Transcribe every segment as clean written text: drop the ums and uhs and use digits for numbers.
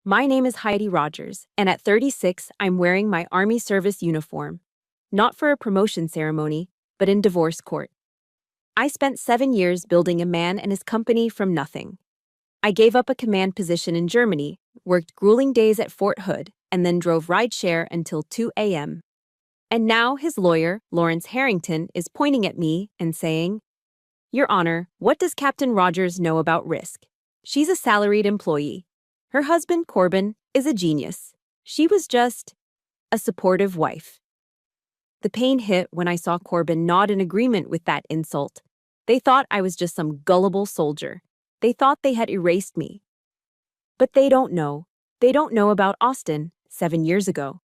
My name is Heidi Rogers, and at 36, I'm wearing my Army service uniform. Not for a promotion ceremony, but in divorce court. I spent 7 years building a man and his company from nothing. I gave up a command position in Germany, worked grueling days at Fort Hood, and then drove rideshare until 2 a.m. And now his lawyer, Lawrence Harrington, is pointing at me and saying, "Your Honor, what does Captain Rogers know about risk? She's a salaried employee. Her husband, Corbin, is a genius. She was just a supportive wife." The pain hit when I saw Corbin nod in agreement with that insult. They thought I was just some gullible soldier. They thought they had erased me. But they don't know. They don't know about Austin 7 years ago.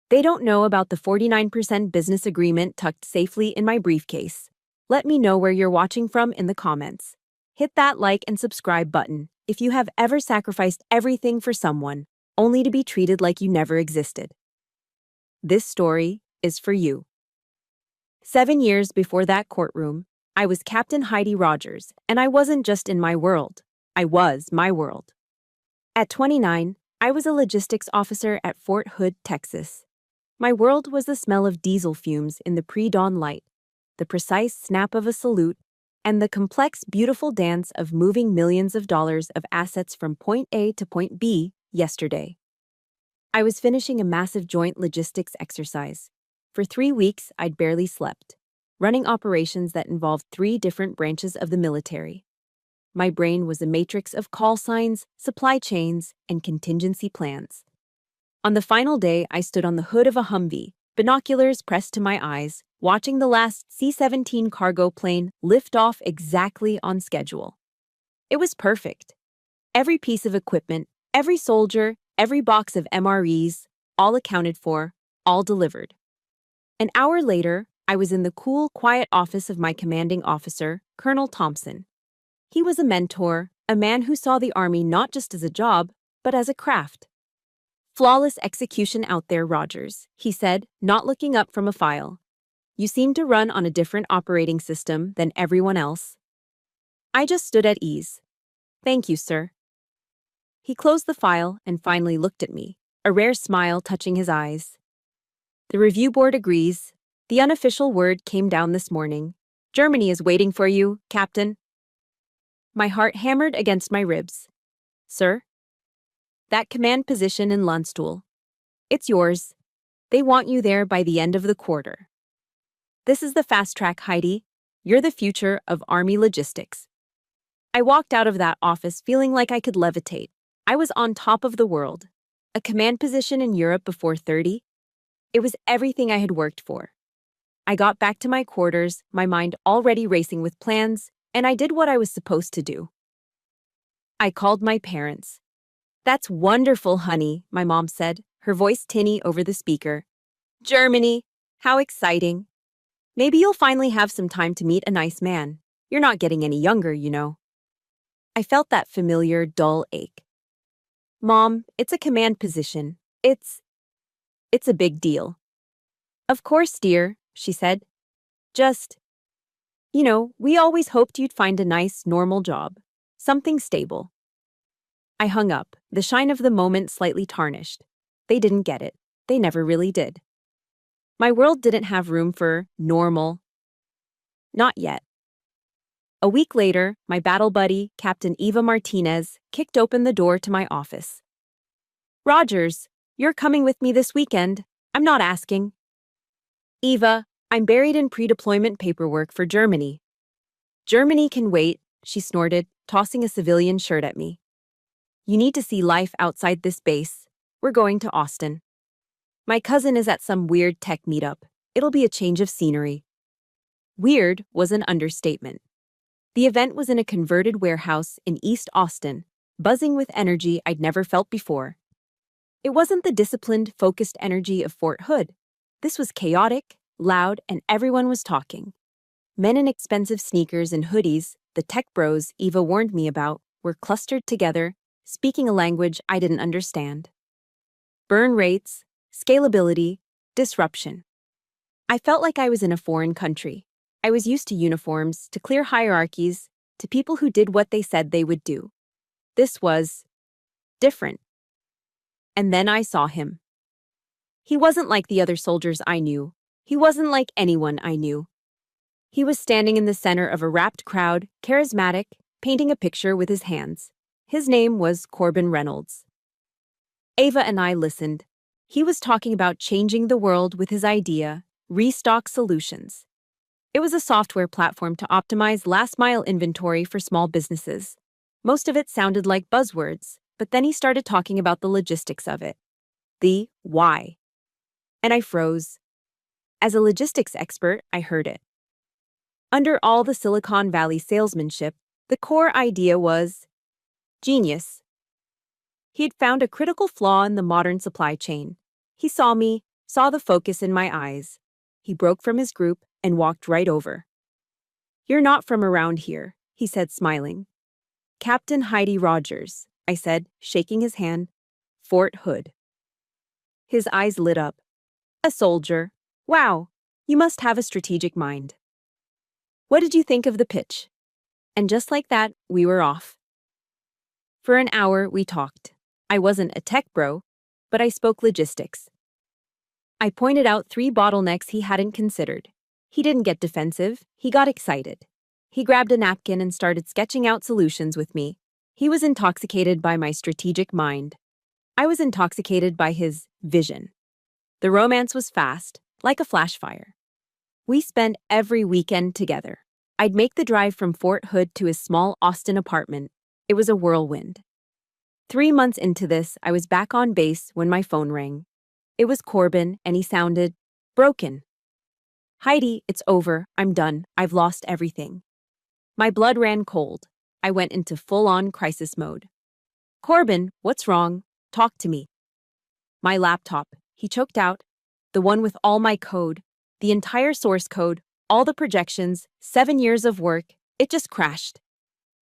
They don't know about the 49% business agreement tucked safely in my briefcase. Let me know where you're watching from in the comments. Hit that like and subscribe button if you have ever sacrificed everything for someone, only to be treated like you never existed. This story is for you. 7 years before that courtroom, I was Captain Heidi Rogers, and I wasn't just in my world. I was my world. At 29, I was a logistics officer at Fort Hood, Texas. My world was the smell of diesel fumes in the pre-dawn light, the precise snap of a salute, and the complex, beautiful dance of moving millions of dollars of assets from point A to point B yesterday. I was finishing a massive joint logistics exercise. For 3 weeks, I'd barely slept, running operations that involved 3 different branches of the military. My brain was a matrix of call signs, supply chains, and contingency plans. On the final day, I stood on the hood of a Humvee, binoculars pressed to my eyes, watching the last C-17 cargo plane lift off exactly on schedule. It was perfect. Every piece of equipment, every soldier, every box of MREs, all accounted for, all delivered. An hour later, I was in the cool, quiet office of my commanding officer, Colonel Thompson. He was a mentor, a man who saw the Army not just as a job, but as a craft. "Flawless execution out there, Rogers," he said, not looking up from a file. "You seem to run on a different operating system than everyone else." I just stood at ease. "Thank you, sir." He closed the file and finally looked at me, a rare smile touching his eyes. "The review board agrees. The unofficial word came down this morning. Germany is waiting for you, Captain." My heart hammered against my ribs. "Sir?" "That command position in Landstuhl. It's yours. They want you there by the end of the quarter." "This is the fast track, Heidi. You're the future of Army logistics." I walked out of that office feeling like I could levitate. I was on top of the world. A command position in Europe before 30? It was everything I had worked for. I got back to my quarters, my mind already racing with plans, and I did what I was supposed to do. I called my parents. "That's wonderful, honey," my mom said, her voice tinny over the speaker. "Germany, how exciting. Maybe you'll finally have some time to meet a nice man. You're not getting any younger, you know." I felt that familiar, dull ache. "Mom, it's a command position. It's a big deal." "Of course, dear," she said. "Just, we always hoped you'd find a nice, normal job. Something stable." I hung up, the shine of the moment slightly tarnished. They didn't get it. They never really did. My world didn't have room for normal. Not yet. A week later, my battle buddy, Captain Eva Martinez, kicked open the door to my office. "Rogers, you're coming with me this weekend. I'm not asking." "Eva, I'm buried in pre-deployment paperwork for Germany." "Germany can wait," she snorted, tossing a civilian shirt at me. "You need to see life outside this base. We're going to Austin. My cousin is at some weird tech meetup. It'll be a change of scenery." Weird was an understatement. The event was in a converted warehouse in East Austin, buzzing with energy I'd never felt before. It wasn't the disciplined, focused energy of Fort Hood. This was chaotic, loud, and everyone was talking. Men in expensive sneakers and hoodies, the tech bros Eva warned me about, were clustered together, speaking a language I didn't understand. Burn rates, scalability, disruption. I felt like I was in a foreign country. I was used to uniforms, to clear hierarchies, to people who did what they said they would do. This was different. And then I saw him. He wasn't like the other soldiers I knew. He wasn't like anyone I knew. He was standing in the center of a rapt crowd, charismatic, painting a picture with his hands. His name was Corbin Reynolds. Ava and I listened. He was talking about changing the world with his idea, Restock Solutions. It was a software platform to optimize last-mile inventory for small businesses. Most of it sounded like buzzwords, but then he started talking about the logistics of it. The why. And I froze. As a logistics expert, I heard it. Under all the Silicon Valley salesmanship, the core idea was genius. He had found a critical flaw in the modern supply chain. He saw me, saw the focus in my eyes. He broke from his group and walked right over. "You're not from around here," he said, smiling. "Captain Heidi Rogers," I said, shaking his hand. "Fort Hood." His eyes lit up. "A soldier. Wow, you must have a strategic mind. What did you think of the pitch?" And just like that, we were off. For an hour, we talked. I wasn't a tech bro, but I spoke logistics. I pointed out 3 bottlenecks he hadn't considered. He didn't get defensive, he got excited. He grabbed a napkin and started sketching out solutions with me. He was intoxicated by my strategic mind. I was intoxicated by his vision. The romance was fast, like a flash fire. We spent every weekend together. I'd make the drive from Fort Hood to his small Austin apartment. It was a whirlwind. 3 months into this, I was back on base when my phone rang. It was Corbin, and he sounded broken. "Heidi, it's over. I'm done. I've lost everything." My blood ran cold. I went into full-on crisis mode. "Corbin, what's wrong? Talk to me." "My laptop," he choked out. "The one with all my code, the entire source code, all the projections, 7 years of work, it just crashed.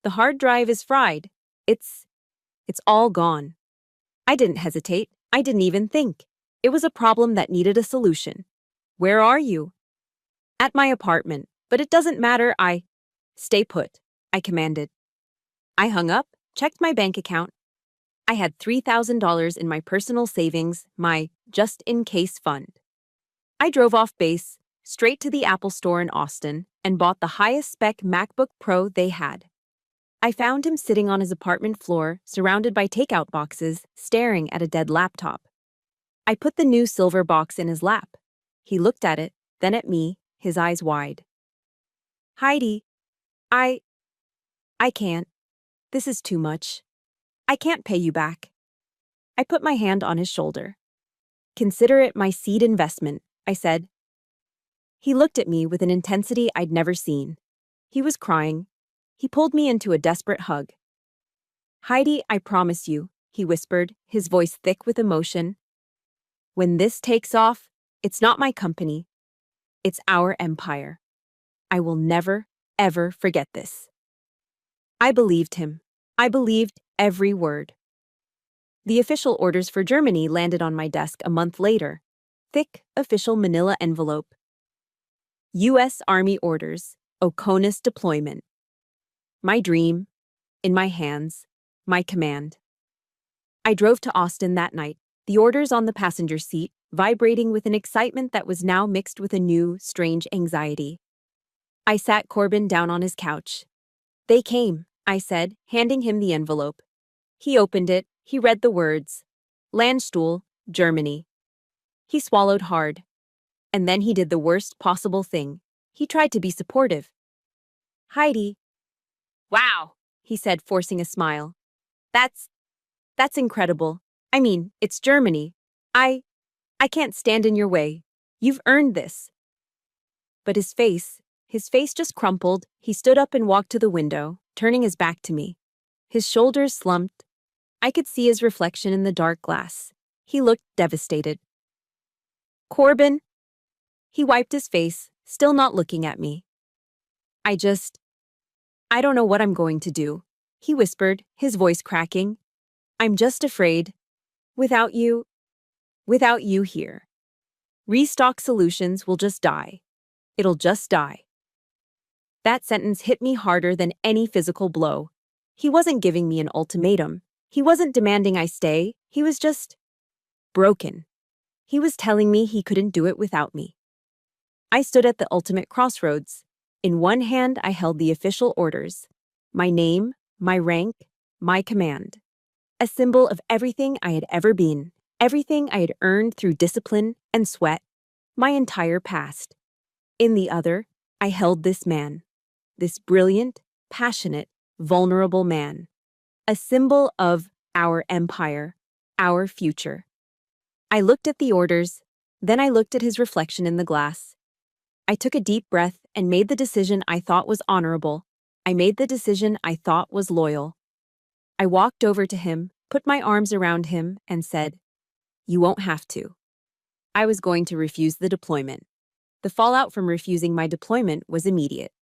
The hard drive is fried. It's all gone." I didn't hesitate. I didn't even think. It was a problem that needed a solution. "Where are you?" "At my apartment, but it doesn't matter. Stay put," I commanded. I hung up, checked my bank account. I had $3,000 in my personal savings, my just-in-case fund. I drove off base, straight to the Apple store in Austin, and bought the highest-spec MacBook Pro they had. I found him sitting on his apartment floor, surrounded by takeout boxes, staring at a dead laptop. I put the new silver box in his lap. He looked at it, then at me, his eyes wide. "Heidi, I can't. This is too much. I can't pay you back." I put my hand on his shoulder. "Consider it my seed investment," I said. He looked at me with an intensity I'd never seen. He was crying. He pulled me into a desperate hug. "Heidi, I promise you," he whispered, his voice thick with emotion. "When this takes off, it's not my company. It's our empire. I will never, ever forget this." I believed him. I believed every word. The official orders for Germany landed on my desk a month later. Thick, official manila envelope. U.S. Army orders, Oconus deployment. My dream, in my hands, my command. I drove to Austin that night, the orders on the passenger seat, vibrating with an excitement that was now mixed with a new, strange anxiety. I sat Corbin down on his couch. "They came," I said, handing him the envelope. He opened it, he read the words. "Landstuhl, Germany." He swallowed hard. And then he did the worst possible thing. He tried to be supportive. "Heidi." "Wow," he said, forcing a smile. That's incredible. I mean, it's Germany. I can't stand in your way. You've earned this." But his face just crumpled. He stood up and walked to the window, turning his back to me. His shoulders slumped. I could see his reflection in the dark glass. He looked devastated. "Corbin." He wiped his face, still not looking at me. I don't know what I'm going to do," he whispered, his voice cracking. "I'm just afraid. Without you here. Restock Solutions will just die. It'll just die." That sentence hit me harder than any physical blow. He wasn't giving me an ultimatum. He wasn't demanding I stay. He was just broken. He was telling me he couldn't do it without me. I stood at the ultimate crossroads. In one hand, I held the official orders. My name, my rank, my command. A symbol of everything I had ever been, everything I had earned through discipline and sweat, my entire past. In the other, I held this man, this brilliant, passionate, vulnerable man. A symbol of our empire, our future. I looked at the orders, then I looked at his reflection in the glass. I took a deep breath and made the decision I thought was honorable. I made the decision I thought was loyal. I walked over to him, put my arms around him, and said, "You won't have to." I was going to refuse the deployment. The fallout from refusing my deployment was immediate.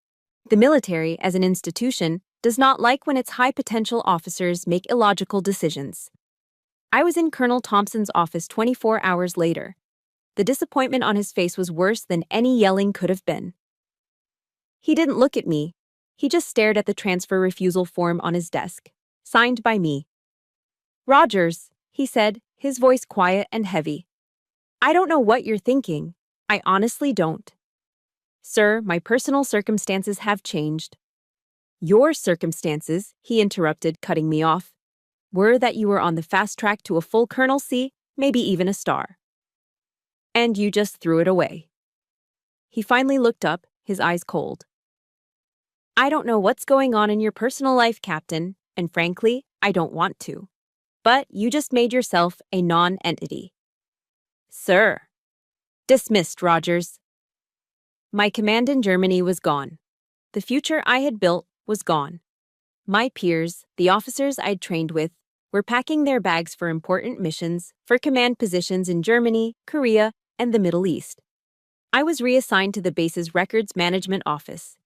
The military, as an institution, does not like when its high-potential officers make illogical decisions. I was in Colonel Thompson's office 24 hours later. The disappointment on his face was worse than any yelling could have been. He didn't look at me. He just stared at the transfer refusal form on his desk, signed by me. "Rogers," he said, his voice quiet and heavy. "I don't know what you're thinking. I honestly don't. Sir, my personal circumstances have changed." "Your circumstances," he interrupted, cutting me off, "were that you were on the fast track to a full colonelcy, maybe even a star. And you just threw it away." He finally looked up, his eyes cold. "I don't know what's going on in your personal life, Captain, and frankly, I don't want to. But you just made yourself a non-entity." "Sir." "Dismissed, Rogers." My command in Germany was gone. The future I had built was gone. My peers, the officers I'd trained with, were packing their bags for important missions, for command positions in Germany, Korea, and the Middle East. I was reassigned to the base's records management office.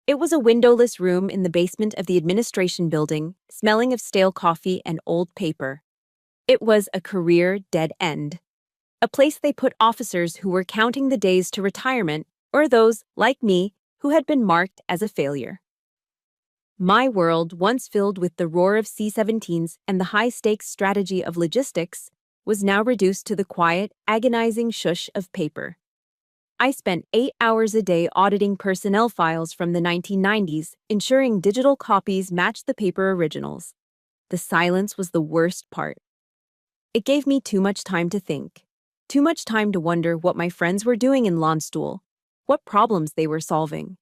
It was a windowless room in the basement of the administration building, smelling of stale coffee and old paper. It was a career dead end. A place they put officers who were counting the days to retirement, or those, like me, who had been marked as a failure. My world, once filled with the roar of C-17s and the high-stakes strategy of logistics, was now reduced to the quiet, agonizing shush of paper. I spent 8 hours a day auditing personnel files from the 1990s, ensuring digital copies matched the paper originals. The silence was the worst part. It gave me too much time to think, too much time to wonder what my friends were doing in Landstuhl, what problems they were solving.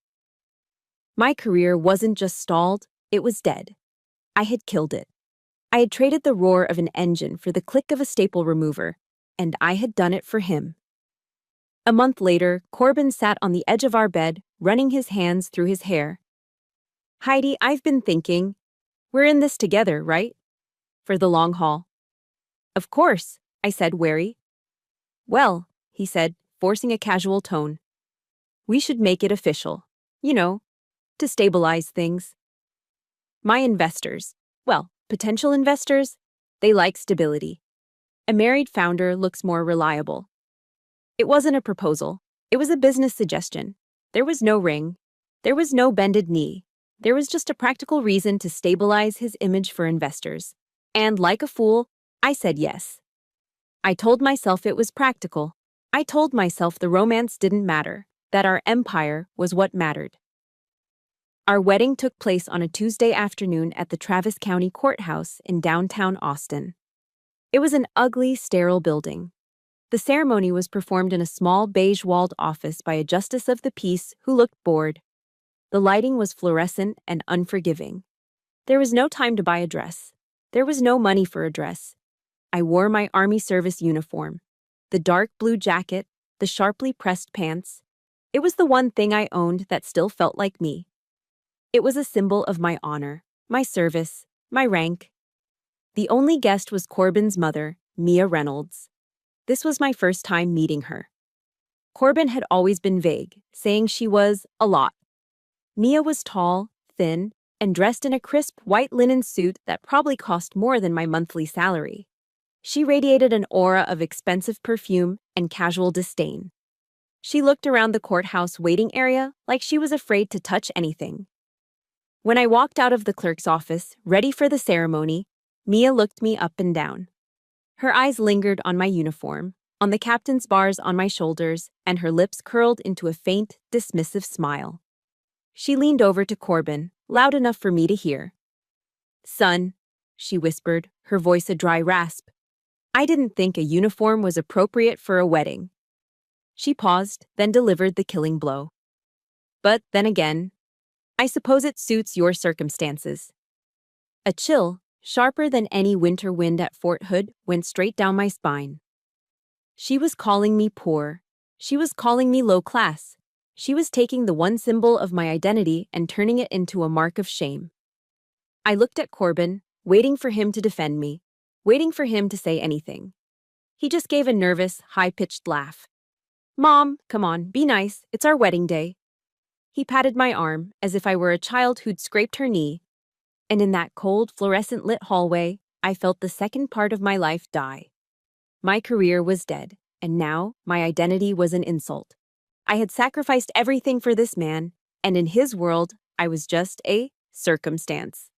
My career wasn't just stalled, it was dead. I had killed it. I had traded the roar of an engine for the click of a staple remover, and I had done it for him. A month later, Corbin sat on the edge of our bed, running his hands through his hair. "Heidi, I've been thinking. We're in this together, right? For the long haul." "Of course," I said, wary. "Well," he said, forcing a casual tone, "we should make it official. You know, to stabilize things. My investors, well, potential investors, they like stability. A married founder looks more reliable." It wasn't a proposal. It was a business suggestion. There was no ring. There was no bended knee. There was just a practical reason to stabilize his image for investors. And like a fool, I said yes. I told myself it was practical. I told myself the romance didn't matter, that our empire was what mattered. Our wedding took place on a Tuesday afternoon at the Travis County Courthouse in downtown Austin. It was an ugly, sterile building. The ceremony was performed in a small beige-walled office by a justice of the peace who looked bored. The lighting was fluorescent and unforgiving. There was no time to buy a dress. There was no money for a dress. I wore my Army service uniform. The dark blue jacket, the sharply pressed pants. It was the one thing I owned that still felt like me. It was a symbol of my honor, my service, my rank. The only guest was Corbin's mother, Mia Reynolds. This was my first time meeting her. Corbin had always been vague, saying she was a lot. Mia was tall, thin, and dressed in a crisp white linen suit that probably cost more than my monthly salary. She radiated an aura of expensive perfume and casual disdain. She looked around the courthouse waiting area like she was afraid to touch anything. When I walked out of the clerk's office, ready for the ceremony, Mia looked me up and down. Her eyes lingered on my uniform, on the captain's bars on my shoulders, and her lips curled into a faint, dismissive smile. She leaned over to Corbin, loud enough for me to hear. "Son," she whispered, her voice a dry rasp. "I didn't think a uniform was appropriate for a wedding." She paused, then delivered the killing blow. "But then again, I suppose it suits your circumstances." A chill, sharper than any winter wind at Fort Hood, went straight down my spine. She was calling me poor. She was calling me low class. She was taking the one symbol of my identity and turning it into a mark of shame. I looked at Corbin, waiting for him to defend me, waiting for him to say anything. He just gave a nervous, high-pitched laugh. "Mom, come on, be nice, it's our wedding day." He patted my arm, as if I were a child who'd scraped her knee, and in that cold, fluorescent-lit hallway, I felt the second part of my life die. My career was dead, and now my identity was an insult. I had sacrificed everything for this man, and in his world, I was just a circumstance.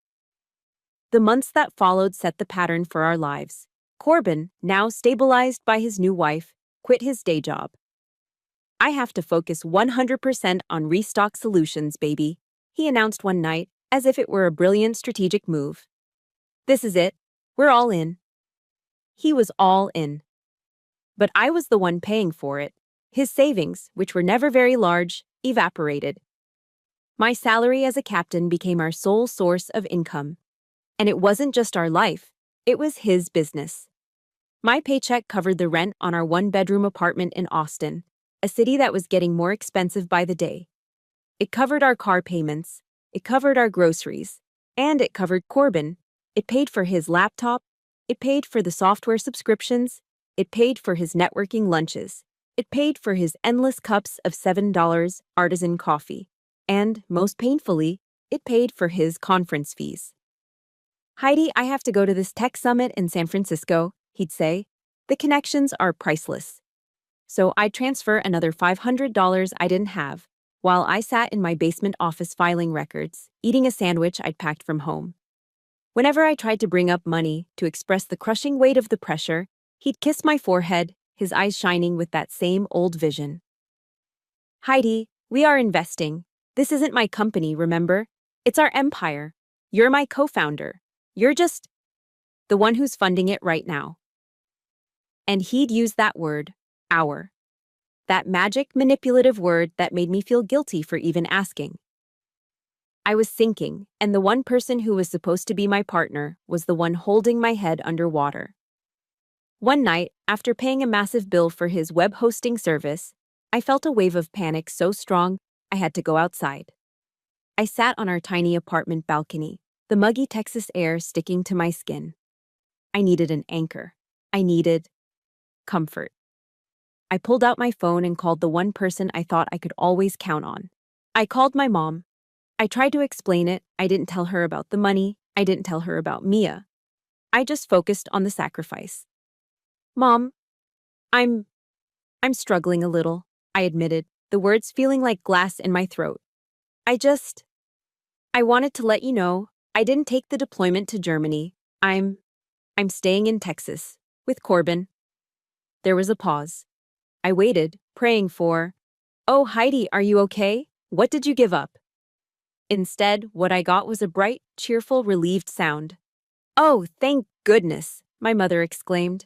The months that followed set the pattern for our lives. Corbin, now stabilized by his new wife, quit his day job. "I have to focus 100% on restock solutions, baby," he announced one night, as if it were a brilliant strategic move. "This is it. We're all in." He was all in. But I was the one paying for it. His savings, which were never very large, evaporated. My salary as a captain became our sole source of income. And it wasn't just our life, it was his business. My paycheck covered the rent on our one-bedroom apartment in Austin, a city that was getting more expensive by the day. It covered our car payments, it covered our groceries, and it covered Corbin. It paid for his laptop, it paid for the software subscriptions, it paid for his networking lunches, it paid for his endless cups of $7 artisan coffee, and, most painfully, it paid for his conference fees. "Heidi, I have to go to this tech summit in San Francisco," he'd say. "The connections are priceless." So I'd transfer another $500 I didn't have, while I sat in my basement office filing records, eating a sandwich I'd packed from home. Whenever I tried to bring up money to express the crushing weight of the pressure, he'd kiss my forehead, his eyes shining with that same old vision. "Heidi, we are investing. This isn't my company, remember? It's our empire. You're my co-founder. You're just the one who's funding it right now." And he'd use that word, our. That magic, manipulative word that made me feel guilty for even asking. I was sinking, and the one person who was supposed to be my partner was the one holding my head underwater. One night, after paying a massive bill for his web hosting service, I felt a wave of panic so strong I had to go outside. I sat on our tiny apartment balcony, the muggy Texas air sticking to my skin. I needed an anchor. I needed comfort. I pulled out my phone and called the one person I thought I could always count on. I called my mom. I tried to explain it. I didn't tell her about the money. I didn't tell her about Mia. I just focused on the sacrifice. "Mom, I'm struggling a little," I admitted, the words feeling like glass in my throat. I wanted to let you know, I didn't take the deployment to Germany. I'm staying in Texas, with Corbin." There was a pause. I waited, praying for, "Oh, Heidi, are you okay? What did you give up?" Instead, what I got was a bright, cheerful, relieved sound. "Oh, thank goodness," my mother exclaimed.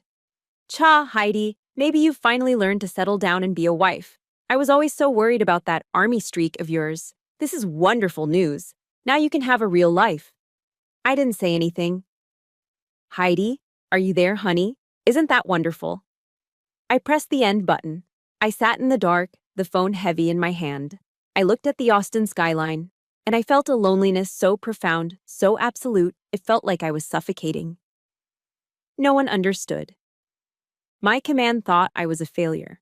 "Cha, Heidi, maybe you've finally learned to settle down and be a wife. I was always so worried about that army streak of yours. This is wonderful news. Now you can have a real life." I didn't say anything. "Heidi, are you there, honey? Isn't that wonderful?" I pressed the end button. I sat in the dark, the phone heavy in my hand. I looked at the Austin skyline, and I felt a loneliness so profound, so absolute, it felt like I was suffocating. No one understood. My command thought I was a failure.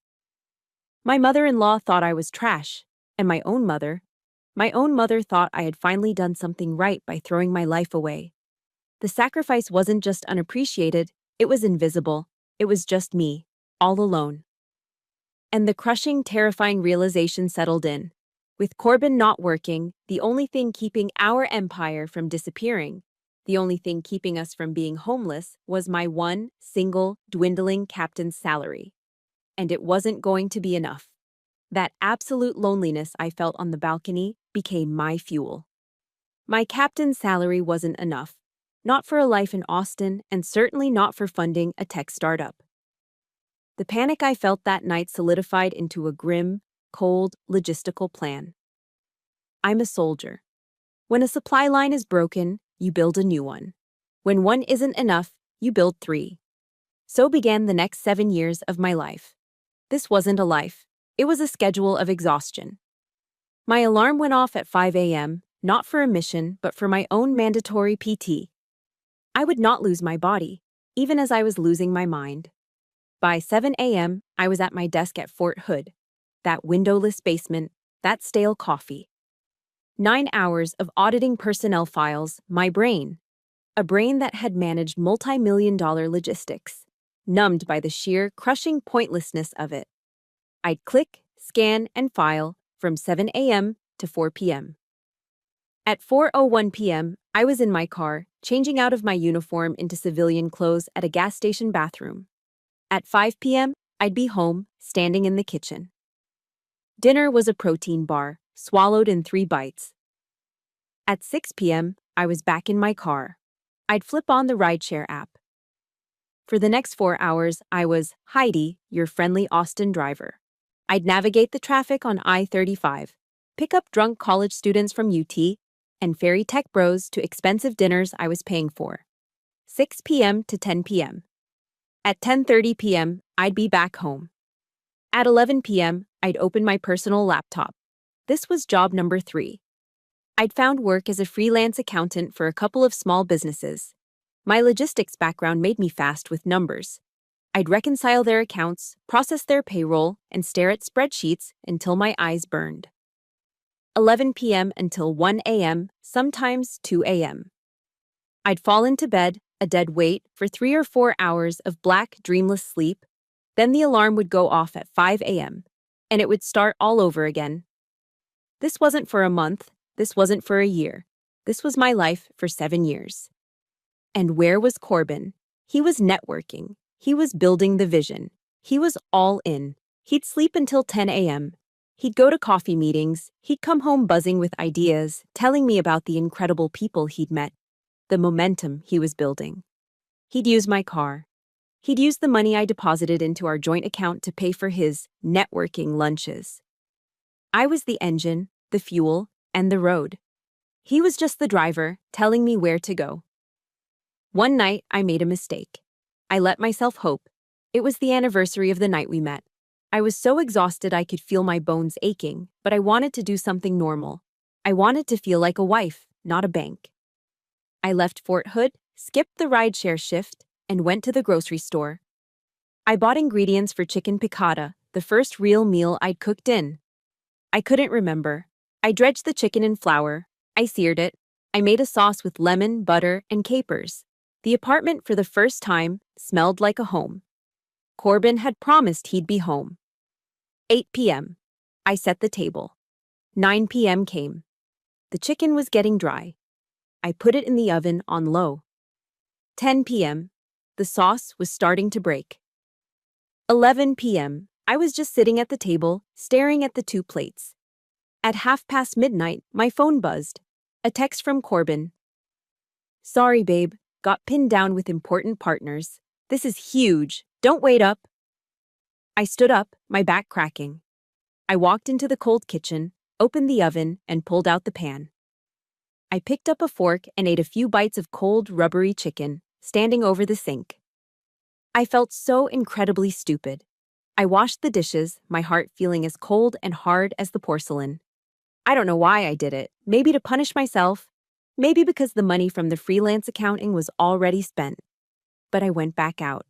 My mother-in-law thought I was trash, and my own mother thought I had finally done something right by throwing my life away. The sacrifice wasn't just unappreciated, it was invisible. It was just me, all alone. And the crushing, terrifying realization settled in. With Corbin not working, the only thing keeping our empire from disappearing, The only thing keeping us from being homeless was my one single dwindling captain's salary. And it wasn't going to be enough. That absolute loneliness I felt on the balcony became my fuel. My captain's salary wasn't enough. Not for a life in Austin, and certainly not for funding a tech startup. The panic I felt that night solidified into a grim, cold, logistical plan. I'm a soldier. When a supply line is broken, you build a new one. When one isn't enough, you build 3. So began the next 7 years of my life. This wasn't a life. It was a schedule of exhaustion. My alarm went off at 5 a.m., not for a mission, but for my own mandatory PT. I would not lose my body, even as I was losing my mind. By 7 a.m., I was at my desk at Fort Hood. That windowless basement, that stale coffee. 9 hours of auditing personnel files, my brain. A brain that had managed multi-million-dollar logistics, numbed by the sheer, crushing pointlessness of it. I'd click, scan, and file from 7 a.m. to 4 p.m. At 4:01 p.m., I was in my car, changing out of my uniform into civilian clothes at a gas station bathroom. At 5 p.m., I'd be home, standing in the kitchen. Dinner was a protein bar, swallowed in 3 bites. At 6 p.m., I was back in my car. I'd flip on the rideshare app. For the next 4 hours, I was Heidi, your friendly Austin driver. I'd navigate the traffic on I-35, pick up drunk college students from UT, and ferry tech bros to expensive dinners I was paying for. 6 p.m. to 10 p.m. At 10:30 p.m., I'd be back home. At 11 p.m., I'd open my personal laptop. This was job number 3. I'd found work as a freelance accountant for a couple of small businesses. My logistics background made me fast with numbers. I'd reconcile their accounts, process their payroll, and stare at spreadsheets until my eyes burned. 11 p.m. until 1 a.m., sometimes 2 a.m. I'd fall into bed, a dead weight, for 3 or 4 hours of black, dreamless sleep. Then the alarm would go off at 5 a.m., and it would start all over again. This wasn't for a month. This wasn't for a year. This was my life for 7 years. And where was Corbin? He was networking. He was building the vision. He was all in. He'd sleep until 10 a.m. He'd go to coffee meetings. He'd come home buzzing with ideas, telling me about the incredible people he'd met, the momentum he was building. He'd use my car. He'd use the money I deposited into our joint account to pay for his networking lunches. I was the engine, the fuel, and the road. He was just the driver, telling me where to go. One night, I made a mistake. I let myself hope. It was the anniversary of the night we met. I was so exhausted I could feel my bones aching, but I wanted to do something normal. I wanted to feel like a wife, not a bank. I left Fort Hood, skipped the rideshare shift, and went to the grocery store. I bought ingredients for chicken piccata, the first real meal I'd cooked in. I couldn't remember. I dredged the chicken in flour. I seared it. I made a sauce with lemon, butter, and capers. The apartment, for the first time, smelled like a home. Corbin had promised he'd be home. 8 p.m. I set the table. 9 p.m. came. The chicken was getting dry. I put it in the oven on low. 10 p.m. The sauce was starting to break. 11 p.m. I was just sitting at the table, staring at the 2 plates. At midnight, my phone buzzed. A text from Corbin. "Sorry, babe. Got pinned down with important partners. This is huge. Don't wait up." I stood up, my back cracking. I walked into the cold kitchen, opened the oven, and pulled out the pan. I picked up a fork and ate a few bites of cold, rubbery chicken, standing over the sink. I felt so incredibly stupid. I washed the dishes, my heart feeling as cold and hard as the porcelain. I don't know why I did it. Maybe to punish myself. Maybe because the money from the freelance accounting was already spent. But I went back out.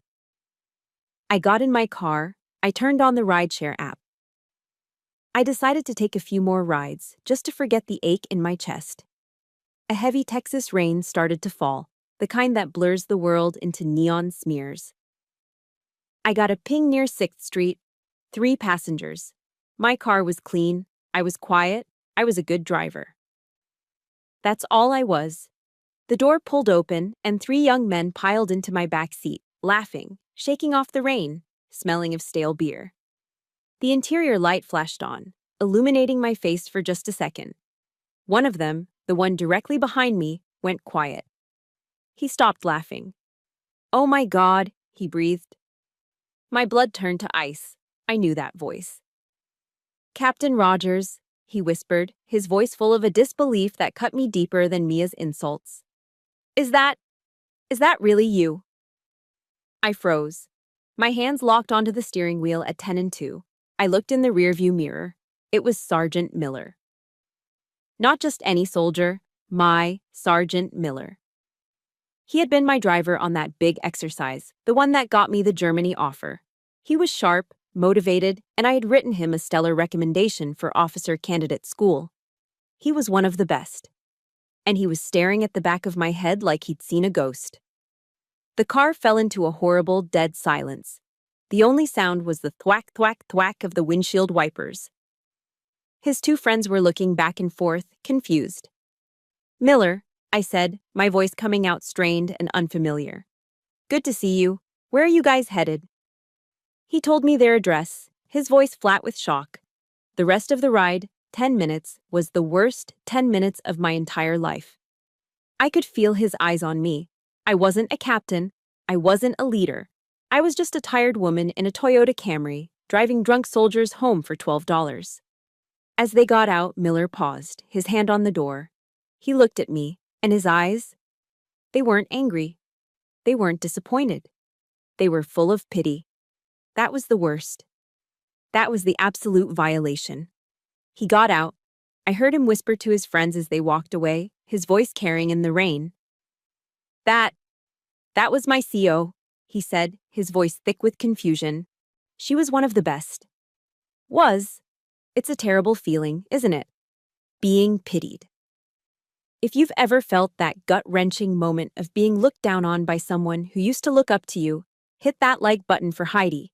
I got in my car. I turned on the rideshare app. I decided to take a few more rides, just to forget the ache in my chest. A heavy Texas rain started to fall, the kind that blurs the world into neon smears. I got a ping near 6th Street. 3 passengers. My car was clean. I was quiet. I was a good driver. That's all I was. The door pulled open, and 3 young men piled into my back seat, laughing, shaking off the rain, smelling of stale beer. The interior light flashed on, illuminating my face for just a second. One of them, the one directly behind me, went quiet. He stopped laughing. "Oh my God," he breathed. My blood turned to ice. I knew that voice. "Captain Rogers," he whispered, his voice full of a disbelief that cut me deeper than Mia's insults. Is that really you?" I froze. My hands locked onto the steering wheel at 10 and 2. I looked in the rearview mirror. It was Sergeant Miller. Not just any soldier, my Sergeant Miller. He had been my driver on that big exercise, the one that got me the Germany offer. He was sharp, motivated, and I had written him a stellar recommendation for officer candidate school. He was one of the best. And he was staring at the back of my head like he'd seen a ghost. The car fell into a horrible, dead silence. The only sound was the thwack, thwack, thwack of the windshield wipers. His 2 friends were looking back and forth, confused. "Miller," I said, my voice coming out strained and unfamiliar. "Good to see you. Where are you guys headed?" He told me their address, his voice flat with shock. The rest of the ride, 10 minutes, was the worst 10 minutes of my entire life. I could feel his eyes on me. I wasn't a captain. I wasn't a leader. I was just a tired woman in a Toyota Camry, driving drunk soldiers home for $12. As they got out, Miller paused, his hand on the door. He looked at me, and his eyes, they weren't angry. They weren't disappointed. They were full of pity. That was the worst. That was the absolute violation. He got out. I heard him whisper to his friends as they walked away, his voice carrying in the rain. That was my CO, he said, his voice thick with confusion. She was one of the best. Was. It's a terrible feeling, isn't it? Being pitied. If you've ever felt that gut-wrenching moment of being looked down on by someone who used to look up to you, hit that like button for Heidi.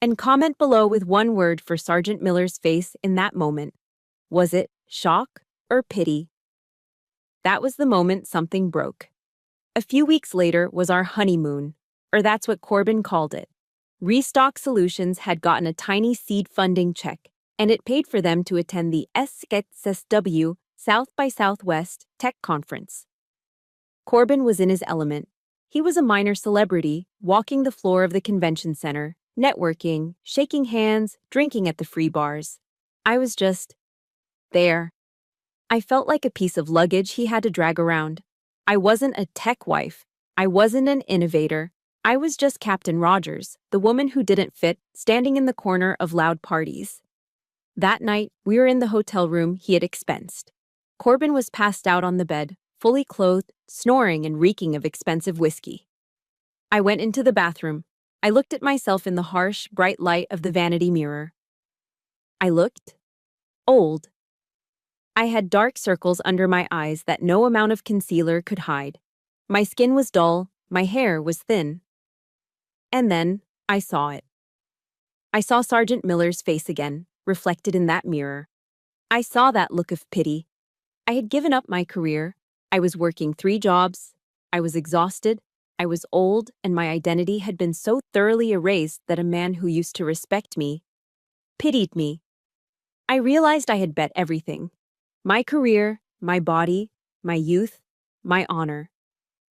And comment below with one word for Sergeant Miller's face in that moment. Was it shock or pity? That was the moment something broke. A few weeks later was our honeymoon, or that's what Corbin called it. Restock Solutions had gotten a tiny seed funding check, and it paid for them to attend the SSW South by Southwest Tech Conference. Corbin was in his element. He was a minor celebrity, walking the floor of the convention center, networking, shaking hands, drinking at the free bars. I was just there. I felt like a piece of luggage he had to drag around. I wasn't a tech wife. I wasn't an innovator. I was just Captain Rogers, the woman who didn't fit, standing in the corner of loud parties. That night, we were in the hotel room he had expensed. Corbin was passed out on the bed, fully clothed, snoring and reeking of expensive whiskey. I went into the bathroom. I looked at myself in the harsh, bright light of the vanity mirror. I looked old. I had dark circles under my eyes that no amount of concealer could hide. My skin was dull, my hair was thin. And then, I saw it. I saw Sergeant Miller's face again, reflected in that mirror. I saw that look of pity. I had given up my career. I was working 3 jobs. I was exhausted. I was old, and my identity had been so thoroughly erased that a man who used to respect me pitied me. I realized I had bet everything. My career, my body, my youth, my honor.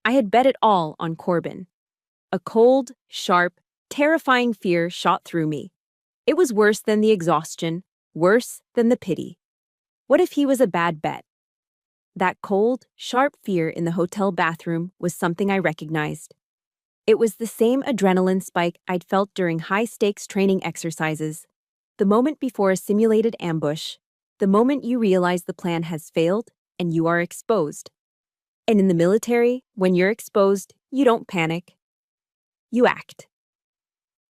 I had bet it all on Corbin. A cold, sharp, terrifying fear shot through me. It was worse than the exhaustion, worse than the pity. What if he was a bad bet? That cold, sharp fear in the hotel bathroom was something I recognized. It was the same adrenaline spike I'd felt during high-stakes training exercises, the moment before a simulated ambush, the moment you realize the plan has failed and you are exposed. And in the military, when you're exposed, you don't panic. You act.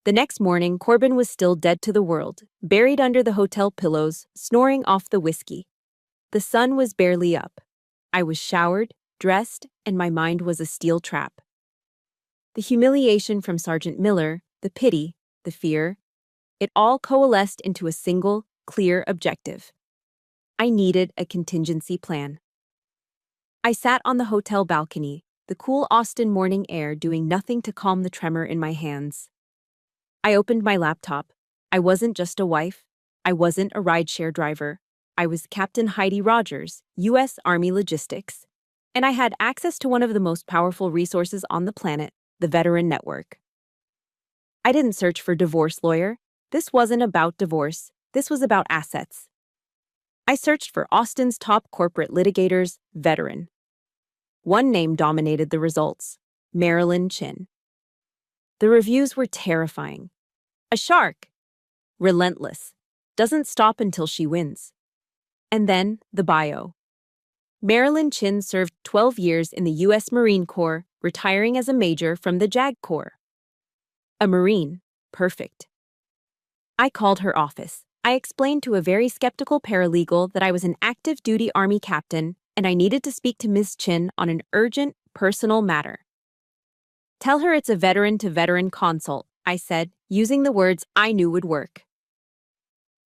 The next morning, Corbin was still dead to the world, buried under the hotel pillows, snoring off the whiskey. The sun was barely up. I was showered, dressed, and my mind was a steel trap. The humiliation from Sergeant Miller, the pity, the fear, it all coalesced into a single, clear objective. I needed a contingency plan. I sat on the hotel balcony, the cool Austin morning air doing nothing to calm the tremor in my hands. I opened my laptop. I wasn't just a wife. I wasn't a rideshare driver. I was Captain Heidi Rogers, U.S. Army Logistics. And I had access to one of the most powerful resources on the planet, the Veteran Network. I didn't search for divorce lawyer. This wasn't about divorce. This was about assets. I searched for Austin's top corporate litigators, veteran. One name dominated the results, Marilyn Chin. The reviews were terrifying. A shark. Relentless. Doesn't stop until she wins. And then, the bio. Marilyn Chin served 12 years in the U.S. Marine Corps, retiring as a major from the JAG Corps. A Marine. Perfect. I called her office. I explained to a very skeptical paralegal that I was an active duty Army captain and I needed to speak to Ms. Chin on an urgent, personal matter. Tell her it's a veteran-to-veteran consult, I said, using the words I knew would work.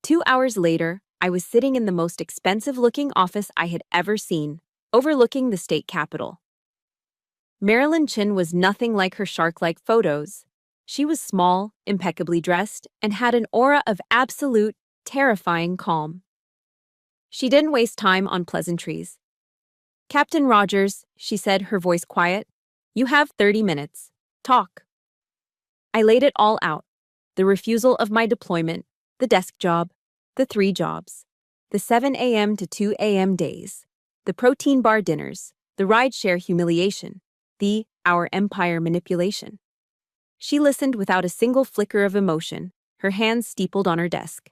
2 hours later, I was sitting in the most expensive-looking office I had ever seen, overlooking the state capitol. Marilyn Chin was nothing like her shark-like photos. She was small, impeccably dressed, and had an aura of absolute, terrifying calm. She didn't waste time on pleasantries. Captain Rogers, she said, her voice quiet, you have 30 minutes. Talk. I laid it all out. The refusal of my deployment, the desk job, the 3 jobs, the 7 a.m. to 2 a.m. days, the protein bar dinners, the rideshare humiliation, the our empire manipulation. She listened without a single flicker of emotion, her hands steepled on her desk.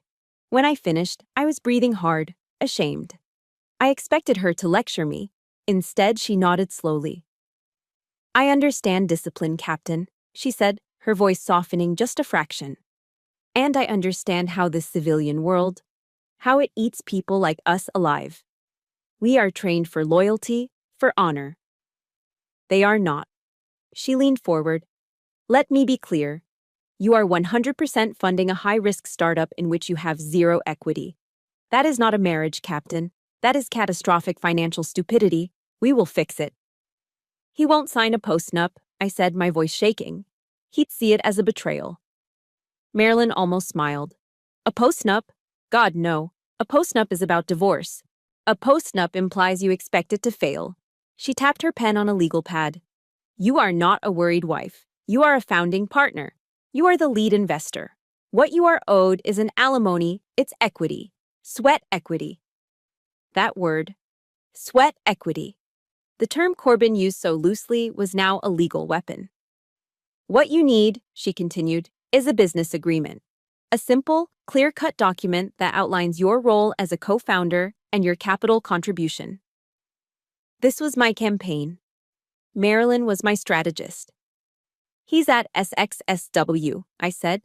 When I finished, I was breathing hard, ashamed. I expected her to lecture me. Instead, she nodded slowly. I understand discipline, Captain, she said, her voice softening just a fraction. And I understand how this civilian world, how it eats people like us alive. We are trained for loyalty, for honor. They are not. She leaned forward. Let me be clear. You are 100% funding a high-risk startup in which you have zero equity. That is not a marriage, Captain. That is catastrophic financial stupidity. We will fix it. He won't sign a postnup, I said, my voice shaking. He'd see it as a betrayal. Marilyn almost smiled. A postnup? God, no. A postnup is about divorce. A postnup implies you expect it to fail. She tapped her pen on a legal pad. You are not a worried wife. You are a founding partner. You are the lead investor. What you are owed is an alimony, it's equity. Sweat equity. That word. Sweat equity. The term Corbin used so loosely was now a legal weapon. What you need, she continued, is a business agreement. A simple, clear-cut document that outlines your role as a co-founder and your capital contribution. This was my campaign. Marilyn was my strategist. He's at SXSW, I said.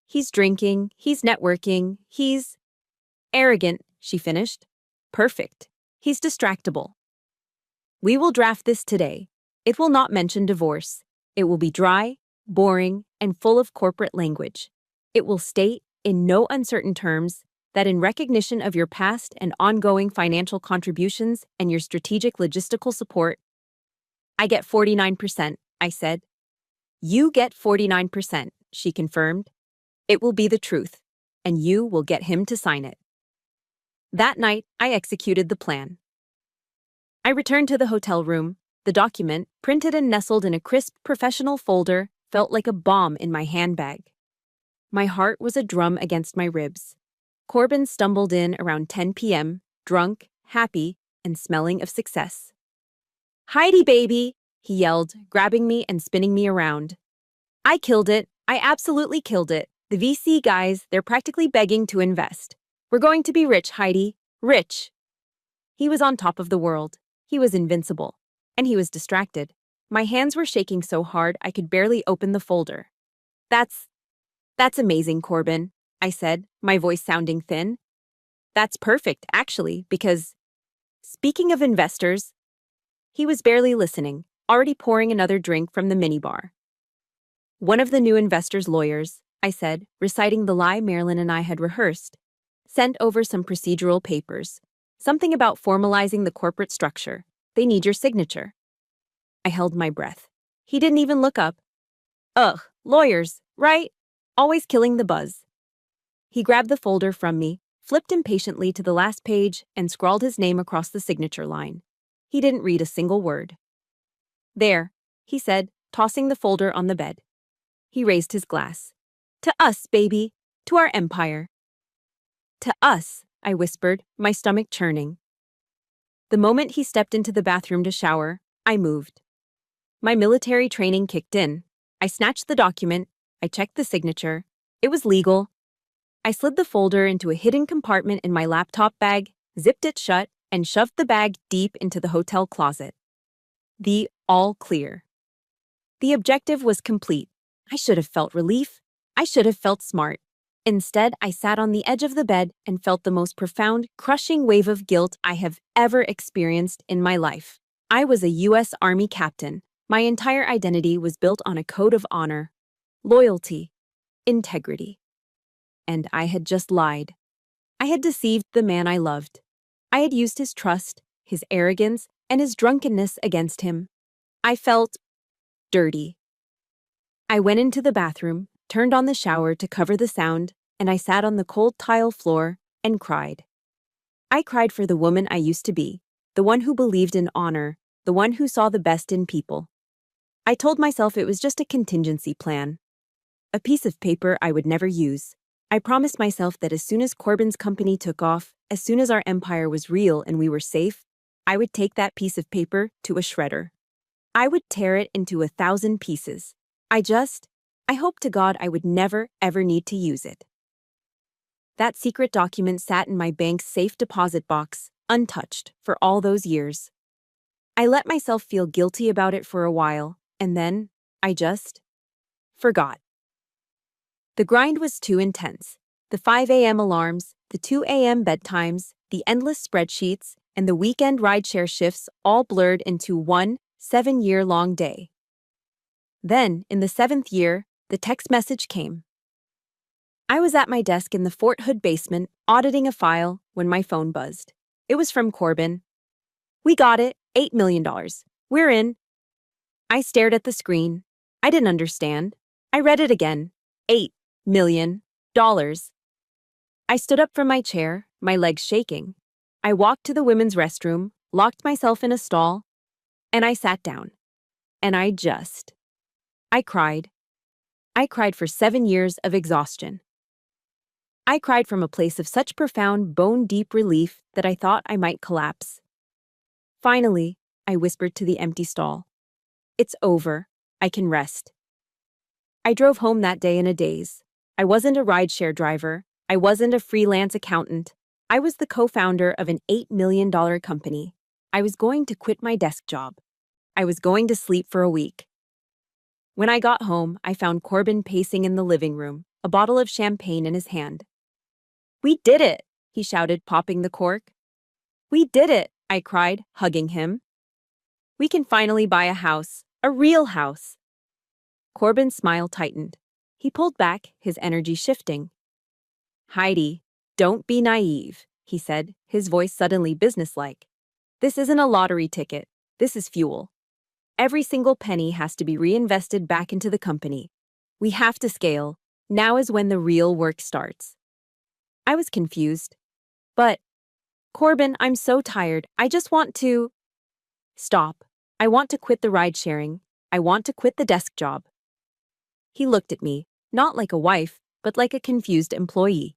He's drinking, he's networking, he's arrogant, she finished. Perfect. He's distractible. We will draft this today. It will not mention divorce. It will be dry, boring, and full of corporate language. It will state, in no uncertain terms, that in recognition of your past and ongoing financial contributions and your strategic logistical support, I get 49%, I said. You get 49%, she confirmed. It will be the truth, and you will get him to sign it. That night, I executed the plan. I returned to the hotel room. The document, printed and nestled in a crisp, professional folder, felt like a bomb in my handbag. My heart was a drum against my ribs. Corbin stumbled in around 10 p.m., drunk, happy, and smelling of success. Heidi, baby, he yelled, grabbing me and spinning me around. I killed it. I absolutely killed it. The VC guys, they're practically begging to invest. We're going to be rich, Heidi. Rich. He was on top of the world. He was invincible. And he was distracted. My hands were shaking so hard I could barely open the folder. That's amazing, Corbin, I said, my voice sounding thin. That's perfect, actually, because, speaking of investors, he was barely listening, already pouring another drink from the minibar. One of the new investors' lawyers, I said, reciting the lie Marilyn and I had rehearsed, sent over some procedural papers, something about formalizing the corporate structure. They need your signature. I held my breath. He didn't even look up. Ugh, lawyers, right? Always killing the buzz. He grabbed the folder from me, flipped impatiently to the last page, and scrawled his name across the signature line. He didn't read a single word. There, he said, tossing the folder on the bed. He raised his glass. To us, baby. To our empire. To us, I whispered, my stomach churning. The moment he stepped into the bathroom to shower, I moved. My military training kicked in. I snatched the document. I checked the signature. It was legal. I slid the folder into a hidden compartment in my laptop bag, zipped it shut, and shoved the bag deep into the hotel closet. The all clear. The objective was complete. I should have felt relief. I should have felt smart. Instead, I sat on the edge of the bed and felt the most profound, crushing wave of guilt I have ever experienced in my life. I was a U.S. Army captain. My entire identity was built on a code of honor, loyalty, integrity. And I had just lied. I had deceived the man I loved. I had used his trust, his arrogance, and his drunkenness against him. I felt dirty. I went into the bathroom, turned on the shower to cover the sound, and I sat on the cold tile floor and cried. I cried for the woman I used to be, the one who believed in honor, the one who saw the best in people. I told myself it was just a contingency plan, a piece of paper I would never use. I promised myself that as soon as Corbin's company took off, as soon as our empire was real and we were safe, I would take that piece of paper to a shredder. I would tear it into 1,000 pieces. I hoped to God I would never, ever need to use it. That secret document sat in my bank's safe deposit box, untouched, for all those years. I let myself feel guilty about it for a while, and then I just forgot. The grind was too intense. The 5 a.m. alarms, the 2 a.m. bedtimes, the endless spreadsheets, and the weekend rideshare shifts all blurred into one 7-year-long day. Then, in the 7th year, the text message came. I was at my desk in the Fort Hood basement, auditing a file, when my phone buzzed. It was from Corbin. We got it, $8 million. We're in. I stared at the screen. I didn't understand. I read it again. $8 million. I stood up from my chair, my legs shaking. I walked to the women's restroom, locked myself in a stall, and I sat down. And I cried. I cried for 7 years of exhaustion. I cried from a place of such profound, bone-deep relief that I thought I might collapse. Finally, I whispered to the empty stall. It's over. I can rest. I drove home that day in a daze. I wasn't a rideshare driver. I wasn't a freelance accountant. I was the co-founder of an $8 million company. I was going to quit my desk job. I was going to sleep for a week. When I got home, I found Corbin pacing in the living room, a bottle of champagne in his hand. We did it, he shouted, popping the cork. We did it, I cried, hugging him. We can finally buy a house, a real house. Corbin's smile tightened. He pulled back, his energy shifting. Heidi, don't be naive, he said, his voice suddenly businesslike. This isn't a lottery ticket. This is fuel. Every single penny has to be reinvested back into the company. We have to scale. Now is when the real work starts. I was confused. But, Corbin, I'm so tired. I just want to... Stop. I want to quit the ride-sharing. I want to quit the desk job. He looked at me, not like a wife, but like a confused employee.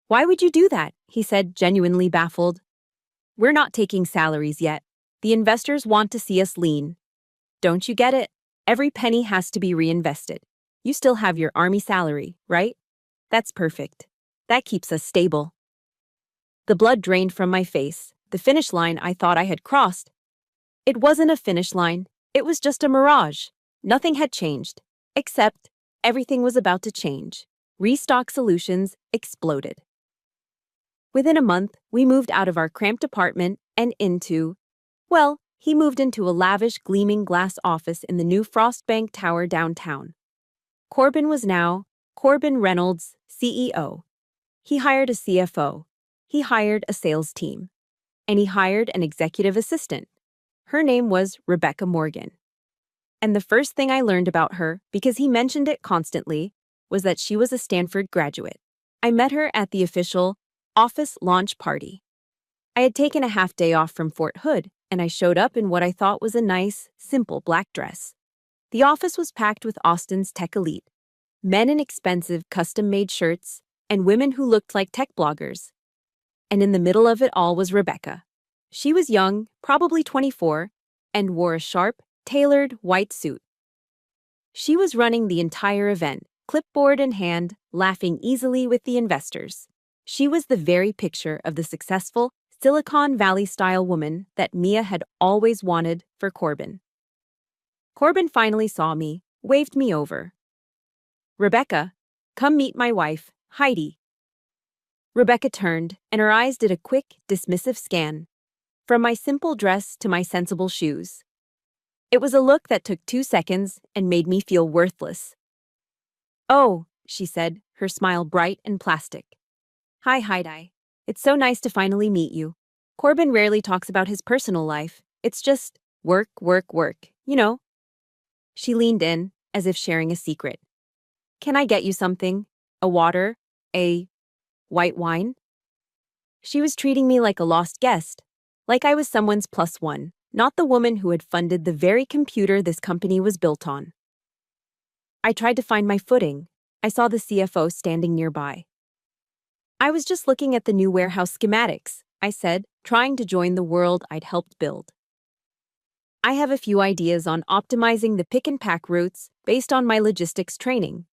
Why would you do that? He said, genuinely baffled. We're not taking salaries yet. The investors want to see us lean. Don't you get it? Every penny has to be reinvested. You still have your army salary, right? That's perfect. That keeps us stable. The blood drained from my face. The finish line I thought I had crossed. It wasn't a finish line. It was just a mirage. Nothing had changed. Except everything was about to change. Restock Solutions exploded. Within a month, we moved out of our cramped apartment and into... Well, he moved into a lavish, gleaming glass office in the new Frostbank Tower downtown. Corbin was now Corbin Reynolds, CEO. He hired a CFO. He hired a sales team. And he hired an executive assistant. Her name was Rebecca Morgan. And the first thing I learned about her, because he mentioned it constantly, was that she was a Stanford graduate. I met her at the official office launch party. I had taken a half day off from Fort Hood, and I showed up in what I thought was a nice, simple black dress. The office was packed with Austin's tech elite, men in expensive, custom-made shirts, and women who looked like tech bloggers. And in the middle of it all was Rebecca. She was young, probably 24, and wore a sharp, tailored white suit. She was running the entire event, clipboard in hand, laughing easily with the investors. She was the very picture of the successful Silicon Valley-style woman that Mia had always wanted for Corbin. Corbin finally saw me, waved me over. "Rebecca, come meet my wife, Heidi." Rebecca turned, and her eyes did a quick, dismissive scan, from my simple dress to my sensible shoes. It was a look that took 2 seconds and made me feel worthless. "Oh," she said, her smile bright and plastic. "Hi, Heidi. It's so nice to finally meet you. Corbin rarely talks about his personal life. It's just work, work, work, you know." She leaned in, as if sharing a secret. "Can I get you something? A water? A white wine?" She was treating me like a lost guest, like I was someone's plus one, not the woman who had funded the very computer this company was built on. I tried to find my footing. I saw the CFO standing nearby. "I was just looking at the new warehouse schematics," I said, trying to join the world I'd helped build. "I have a few ideas on optimizing the pick-and-pack routes based on my logistics training."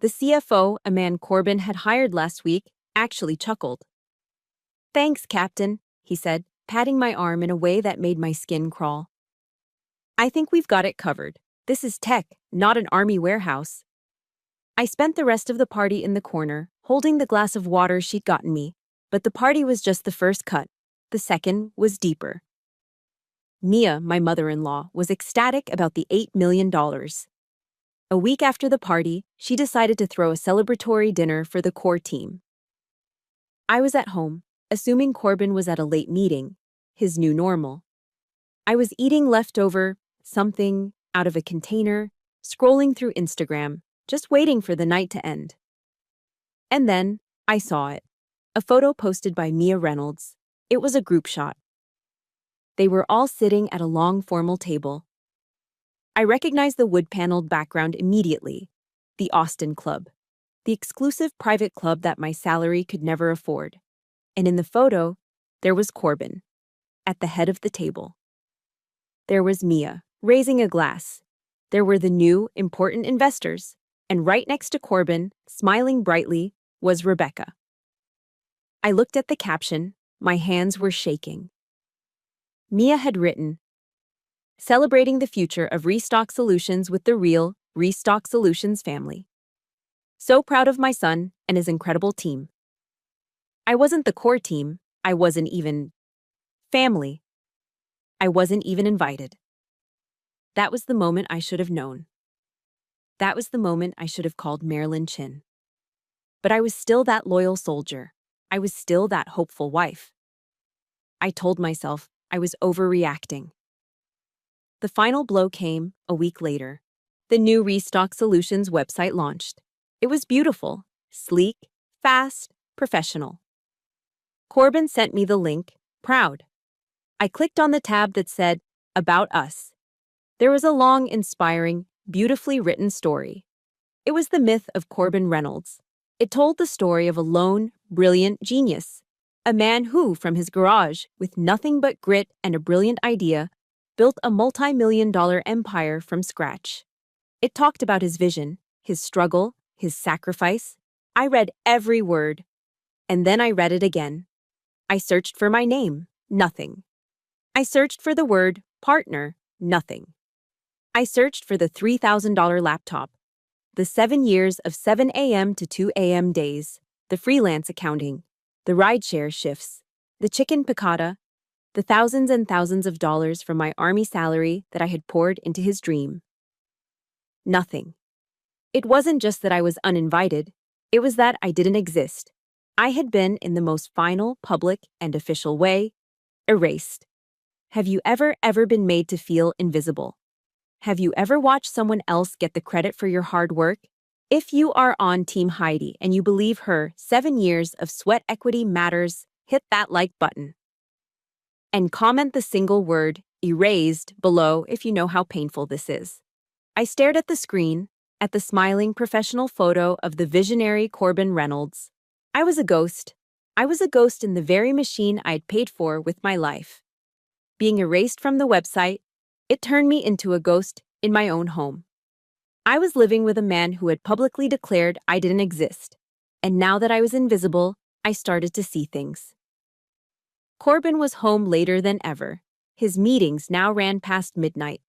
The CFO, a man Corbin had hired last week, actually chuckled. "Thanks, Captain," he said, patting my arm in a way that made my skin crawl. "I think we've got it covered. This is tech, not an army warehouse." I spent the rest of the party in the corner, holding the glass of water she'd gotten me, but the party was just the first cut. The second was deeper. Mia, my mother-in-law, was ecstatic about the $8 million. A week after the party, she decided to throw a celebratory dinner for the core team. I was at home, assuming Corbin was at a late meeting, his new normal. I was eating leftover something out of a container, scrolling through Instagram, just waiting for the night to end. And then, I saw it. A photo posted by Mia Reynolds. It was a group shot. They were all sitting at a long formal table. I recognized the wood-paneled background immediately. The Austin Club. The exclusive private club that my salary could never afford. And in the photo, there was Corbin, at the head of the table. There was Mia, raising a glass. There were the new, important investors. And right next to Corbin, smiling brightly, was Rebecca. I looked at the caption. My hands were shaking. Mia had written, "Celebrating the future of Restock Solutions with the real Restock Solutions family. So proud of my son and his incredible team." I wasn't the core team. I wasn't even family. I wasn't even invited. That was the moment I should have known. That was the moment I should have called Marilyn Chin. But I was still that loyal soldier. I was still that hopeful wife. I told myself I was overreacting. The final blow came a week later. The new Restock Solutions website launched. It was beautiful, sleek, fast, professional. Corbin sent me the link, proud. I clicked on the tab that said, About Us. There was a long, inspiring, beautifully written story. It was the myth of Corbin Reynolds. It told the story of a lone, brilliant genius, a man who, from his garage, with nothing but grit and a brilliant idea, built a multi-million-dollar empire from scratch. It talked about his vision, his struggle, his sacrifice. I read every word. And then I read it again. I searched for my name, nothing. I searched for the word partner, nothing. I searched for the $3,000 laptop, the 7 years of 7 a.m. to 2 a.m. days, the freelance accounting, the rideshare shifts, the chicken piccata, the thousands and thousands of dollars from my army salary that I had poured into his dream. Nothing. It wasn't just that I was uninvited, it was that I didn't exist. I had been, in the most final, public, and official way, erased. Have you ever been made to feel invisible? Have you ever watched someone else get the credit for your hard work? If you are on Team Heidi and you believe her 7 years of sweat equity matters, hit that like button. And comment the single word, erased, below if you know how painful this is. I stared at the screen, at the smiling professional photo of the visionary Corbin Reynolds. I was a ghost. I was a ghost in the very machine I'd paid for with my life. Being erased from the website, it turned me into a ghost in my own home. I was living with a man who had publicly declared I didn't exist. And now that I was invisible, I started to see things. Corbin was home later than ever. His meetings now ran past midnight.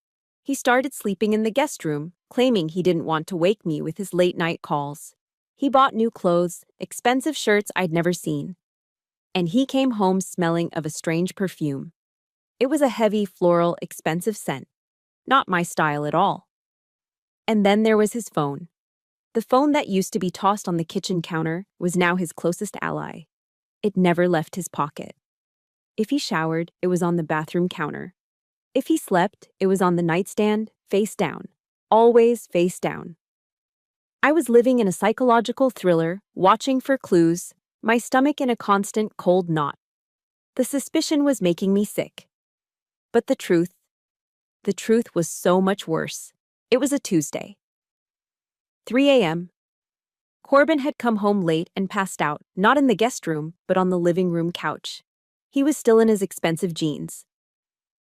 He started sleeping in the guest room, claiming he didn't want to wake me with his late-night calls. He bought new clothes, expensive shirts I'd never seen. And he came home smelling of a strange perfume. It was a heavy, floral, expensive scent. Not my style at all. And then there was his phone. The phone that used to be tossed on the kitchen counter was now his closest ally. It never left his pocket. If he showered, it was on the bathroom counter. If he slept, it was on the nightstand, face down. Always face down. I was living in a psychological thriller, watching for clues, my stomach in a constant cold knot. The suspicion was making me sick. But the truth was so much worse. It was a Tuesday. 3 a.m. Corbin had come home late and passed out, not in the guest room, but on the living room couch. He was still in his expensive jeans.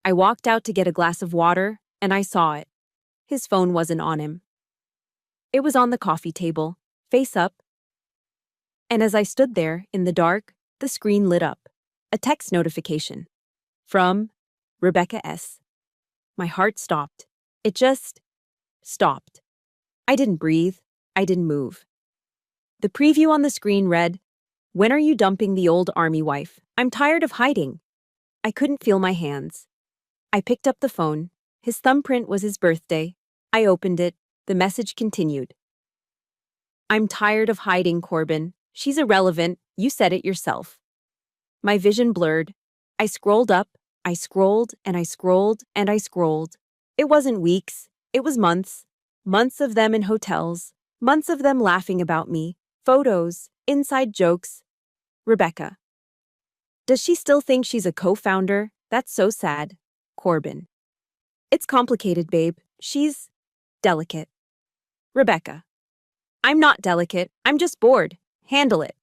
I walked out to get a glass of water, and I saw it. His phone wasn't on him. It was on the coffee table, face up. And as I stood there, in the dark, the screen lit up. A text notification. From Rebecca S. My heart stopped. It just stopped. I didn't breathe. I didn't move. The preview on the screen read, "When are you dumping the old army wife? I'm tired of hiding." I couldn't feel my hands. I picked up the phone. His thumbprint was his birthday. I opened it. The message continued. "I'm tired of hiding, Corbin. She's irrelevant. You said it yourself." My vision blurred. I scrolled up. I scrolled and I scrolled and I scrolled. It wasn't weeks. It was months. Months of them in hotels. Months of them laughing about me. Photos. Inside jokes. Rebecca. Does she still think she's a co-founder? That's so sad. Corbin. It's complicated, babe. She's delicate. Rebecca. I'm not delicate. I'm just bored. Handle it.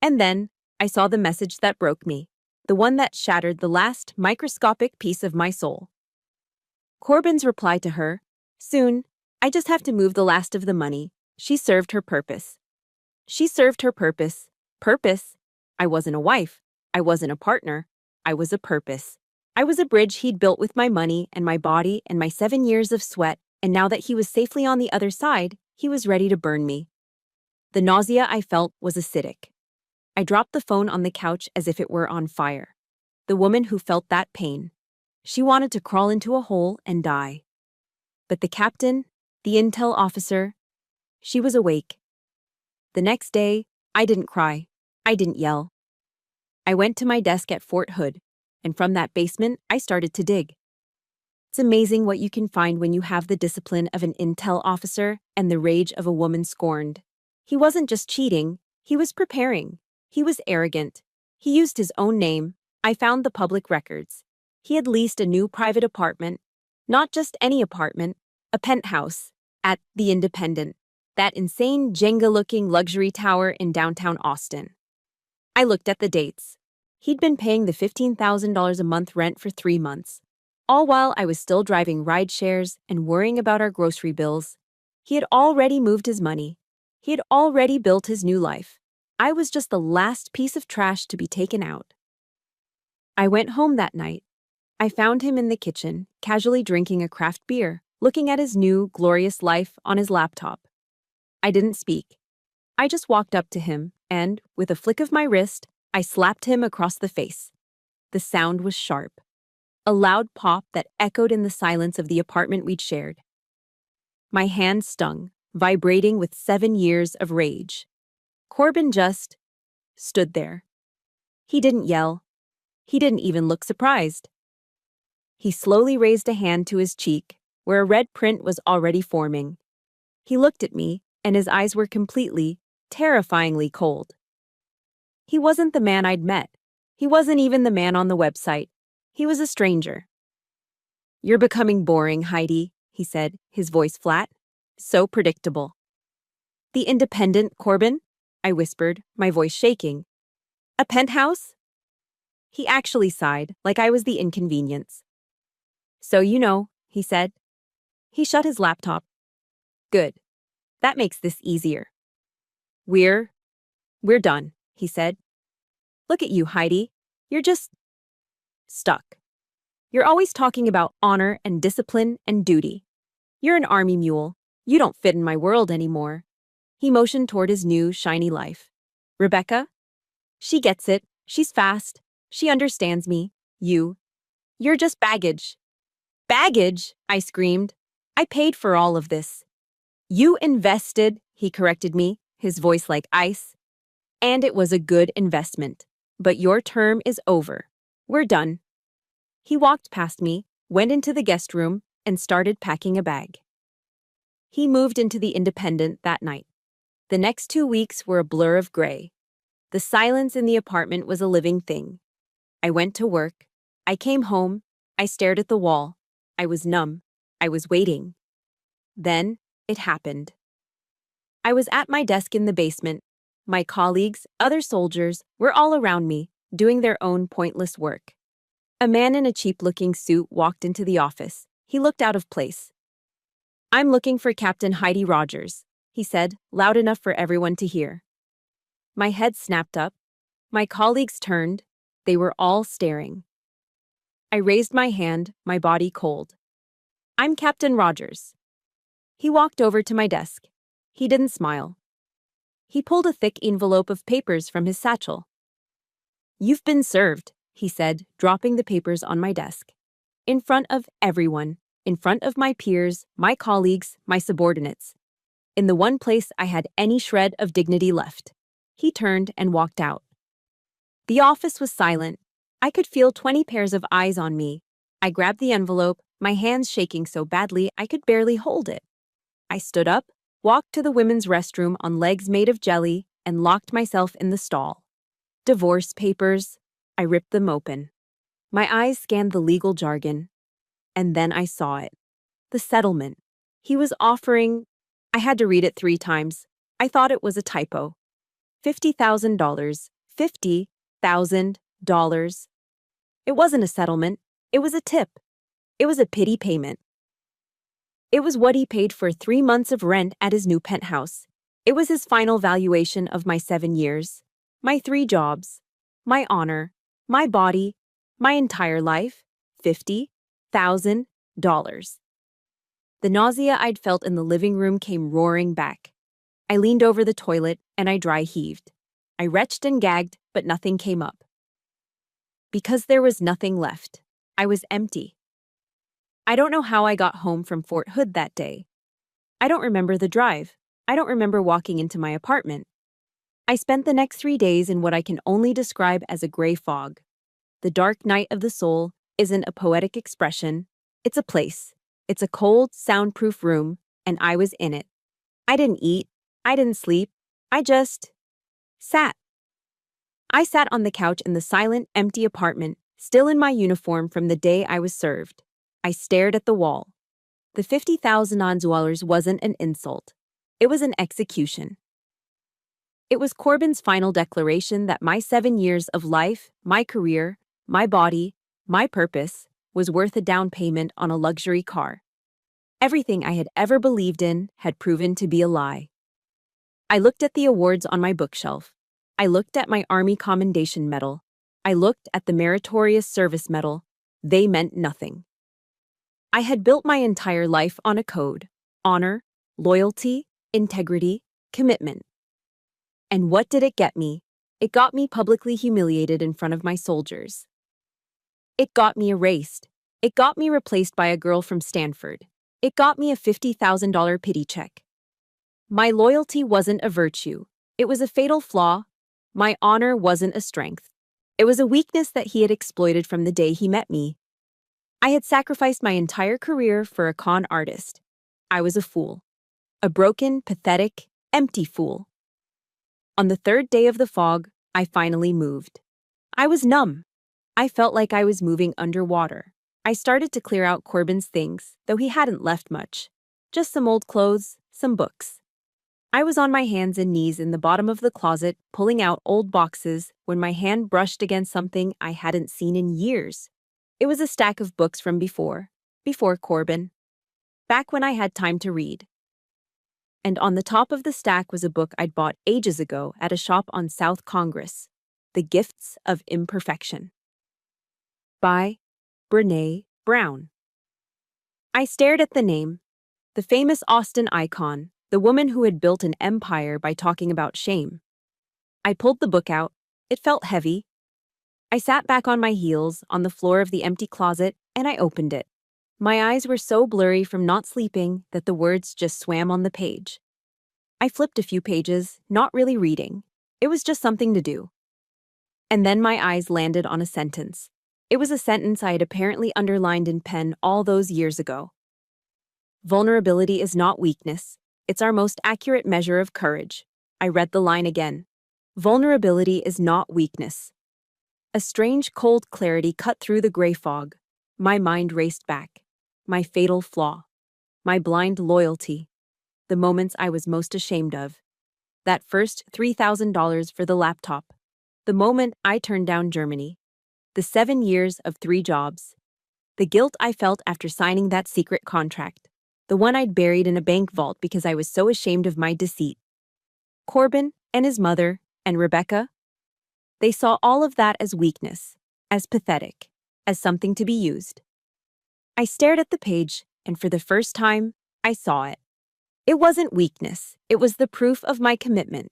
And then I saw the message that broke me. The one that shattered the last microscopic piece of my soul. Corbin's reply to her, "Soon. I just have to move the last of the money." She served her purpose. She served her purpose. Purpose? I wasn't a wife. I wasn't a partner. I was a purpose. I was a bridge he'd built with my money and my body and my 7 years of sweat, and now that he was safely on the other side, he was ready to burn me. The nausea I felt was acidic. I dropped the phone on the couch as if it were on fire. The woman who felt that pain. She wanted to crawl into a hole and die. But the captain, the intel officer, she was awake. The next day, I didn't cry. I didn't yell. I went to my desk at Fort Hood, and from that basement, I started to dig. It's amazing what you can find when you have the discipline of an intel officer and the rage of a woman scorned. He wasn't just cheating, he was preparing. He was arrogant. He used his own name. I found the public records. He had leased a new private apartment, not just any apartment, a penthouse, at The Independent, that insane Jenga-looking luxury tower in downtown Austin. I looked at the dates. He'd been paying the $15,000 a month rent for 3 months, all while I was still driving ride shares and worrying about our grocery bills. He had already moved his money. He had already built his new life. I was just the last piece of trash to be taken out. I went home that night. I found him in the kitchen, casually drinking a craft beer, looking at his new, glorious life on his laptop. I didn't speak. I just walked up to him, and, with a flick of my wrist, I slapped him across the face. The sound was sharp. A loud pop that echoed in the silence of the apartment we'd shared. My hand stung, vibrating with 7 years of rage. Corbin just stood there. He didn't yell. He didn't even look surprised. He slowly raised a hand to his cheek, where a red print was already forming. He looked at me, and his eyes were completely, terrifyingly cold. He wasn't the man I'd met. He wasn't even the man on the website. He was a stranger. "You're becoming boring, Heidi," he said, his voice flat. "So predictable." "The Independent, Corbin?" I whispered, my voice shaking. "A penthouse?" He actually sighed, like I was the inconvenience. "So you know," he said. He shut his laptop. "Good. That makes this easier." We're done," he said. "Look at you, Heidi. You're just stuck. You're always talking about honor and discipline and duty. You're an army mule. You don't fit in my world anymore." He motioned toward his new, shiny life. "Rebecca? She gets it. She's fast. She understands me. You're just baggage." "Baggage?" I screamed. "I paid for all of this." "You invested," he corrected me, his voice like ice. "And it was a good investment. But your term is over. We're done." He walked past me, went into the guest room, and started packing a bag. He moved into the Independent that night. The next 2 weeks were a blur of gray. The silence in the apartment was a living thing. I went to work. I came home. I stared at the wall. I was numb. I was waiting. Then, it happened. I was at my desk in the basement. My colleagues, other soldiers, were all around me, doing their own pointless work. A man in a cheap-looking suit walked into the office. He looked out of place. "I'm looking for Captain Heidi Rogers," he said, loud enough for everyone to hear. My head snapped up. My colleagues turned. They were all staring. I raised my hand, my body cold. "I'm Captain Rogers." He walked over to my desk. He didn't smile. He pulled a thick envelope of papers from his satchel. "You've been served," he said, dropping the papers on my desk. In front of everyone, in front of my peers, my colleagues, my subordinates. In the one place I had any shred of dignity left. He turned and walked out. The office was silent. I could feel 20 pairs of eyes on me. I grabbed the envelope, my hands shaking so badly I could barely hold it. I stood up, walked to the women's restroom on legs made of jelly, and locked myself in the stall. Divorce papers. I ripped them open. My eyes scanned the legal jargon. And then I saw it. The settlement. He was offering... I had to read it 3 times. I thought it was a typo. $50,000. $50,000. It wasn't a settlement. It was a tip. It was a pity payment. It was what he paid for 3 months of rent at his new penthouse. It was his final valuation of my 7 years, my 3 jobs, my honor, my body, my entire life. $50,000. The nausea I'd felt in the living room came roaring back. I leaned over the toilet and I dry heaved. I retched and gagged, but nothing came up. Because there was nothing left. I was empty. I don't know how I got home from Fort Hood that day. I don't remember the drive. I don't remember walking into my apartment. I spent the next 3 days in what I can only describe as a gray fog. The dark night of the soul isn't a poetic expression. It's a place. It's a cold, soundproof room, and I was in it. I didn't eat. I didn't sleep. I just sat. I sat on the couch in the silent, empty apartment, still in my uniform from the day I was served. I stared at the wall. The $50,000 wasn't an insult. It was an execution. It was Corbin's final declaration that my 7 years of life, my career, my body, my purpose, was worth a down payment on a luxury car. Everything I had ever believed in had proven to be a lie. I looked at the awards on my bookshelf. I looked at my Army Commendation Medal. I looked at the Meritorious Service Medal. They meant nothing. I had built my entire life on a code: honor, loyalty, integrity, commitment. And what did it get me? It got me publicly humiliated in front of my soldiers. It got me erased. It got me replaced by a girl from Stanford. It got me a $50,000 pity check. My loyalty wasn't a virtue. It was a fatal flaw. My honor wasn't a strength. It was a weakness that he had exploited from the day he met me. I had sacrificed my entire career for a con artist. I was a fool. A broken, pathetic, empty fool. On the third day of the fog, I finally moved. I was numb. I felt like I was moving underwater. I started to clear out Corbin's things, though he hadn't left much. Just some old clothes, some books. I was on my hands and knees in the bottom of the closet, pulling out old boxes, when my hand brushed against something I hadn't seen in years. It was a stack of books from before Corbin. Back when I had time to read. And on the top of the stack was a book I'd bought ages ago at a shop on South Congress, The Gifts of Imperfection, by Brené Brown. I stared at the name, the famous Austin icon, the woman who had built an empire by talking about shame. I pulled the book out. It felt heavy. I sat back on my heels on the floor of the empty closet, and I opened it. My eyes were so blurry from not sleeping that the words just swam on the page. I flipped a few pages, not really reading. It was just something to do. And then my eyes landed on a sentence. It was a sentence I had apparently underlined in pen all those years ago. Vulnerability is not weakness. It's our most accurate measure of courage. I read the line again. Vulnerability is not weakness. A strange, cold clarity cut through the gray fog. My mind raced back. My fatal flaw. My blind loyalty. The moments I was most ashamed of. That first $3,000 for the laptop. The moment I turned down Germany. The 7 years of 3 jobs. The guilt I felt after signing that secret contract. The one I'd buried in a bank vault because I was so ashamed of my deceit. Corbin and his mother and Rebecca. They saw all of that as weakness, as pathetic, as something to be used. I stared at the page, and for the first time, I saw it. It wasn't weakness, it was the proof of my commitment.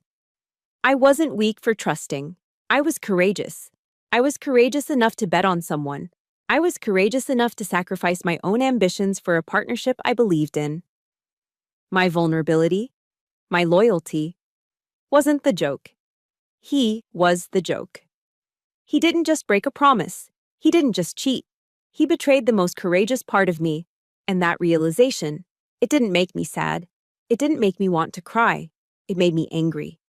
I wasn't weak for trusting. I was courageous. I was courageous enough to bet on someone. I was courageous enough to sacrifice my own ambitions for a partnership I believed in. My vulnerability, my loyalty, wasn't the joke. He was the joke. He didn't just break a promise. He didn't just cheat. He betrayed the most courageous part of me, and that realization, it didn't make me sad. It didn't make me want to cry. It made me angry.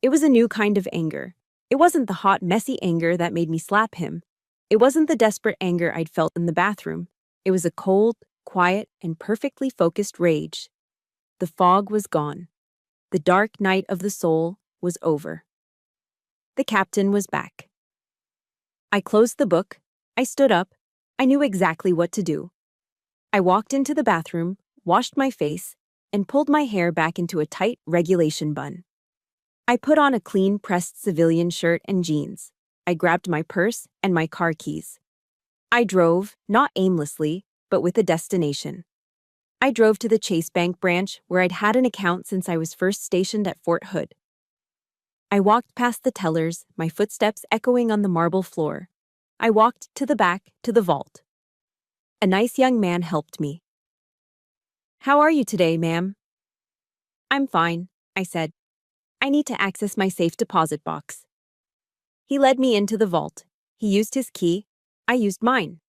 It was a new kind of anger. It wasn't the hot, messy anger that made me slap him. It wasn't the desperate anger I'd felt in the bathroom. It was a cold, quiet, and perfectly focused rage. The fog was gone. The dark night of the soul was over. The captain was back. I closed the book. I stood up. I knew exactly what to do. I walked into the bathroom, washed my face, and pulled my hair back into a tight regulation bun. I put on a clean, pressed civilian shirt and jeans. I grabbed my purse and my car keys. I drove, not aimlessly, but with a destination. I drove to the Chase Bank branch where I'd had an account since I was first stationed at Fort Hood. I walked past the tellers, my footsteps echoing on the marble floor. I walked to the back, to the vault. A nice young man helped me. "How are you today, ma'am?" "I'm fine," I said. "I need to access my safe deposit box." He led me into the vault. He used his key. I used mine.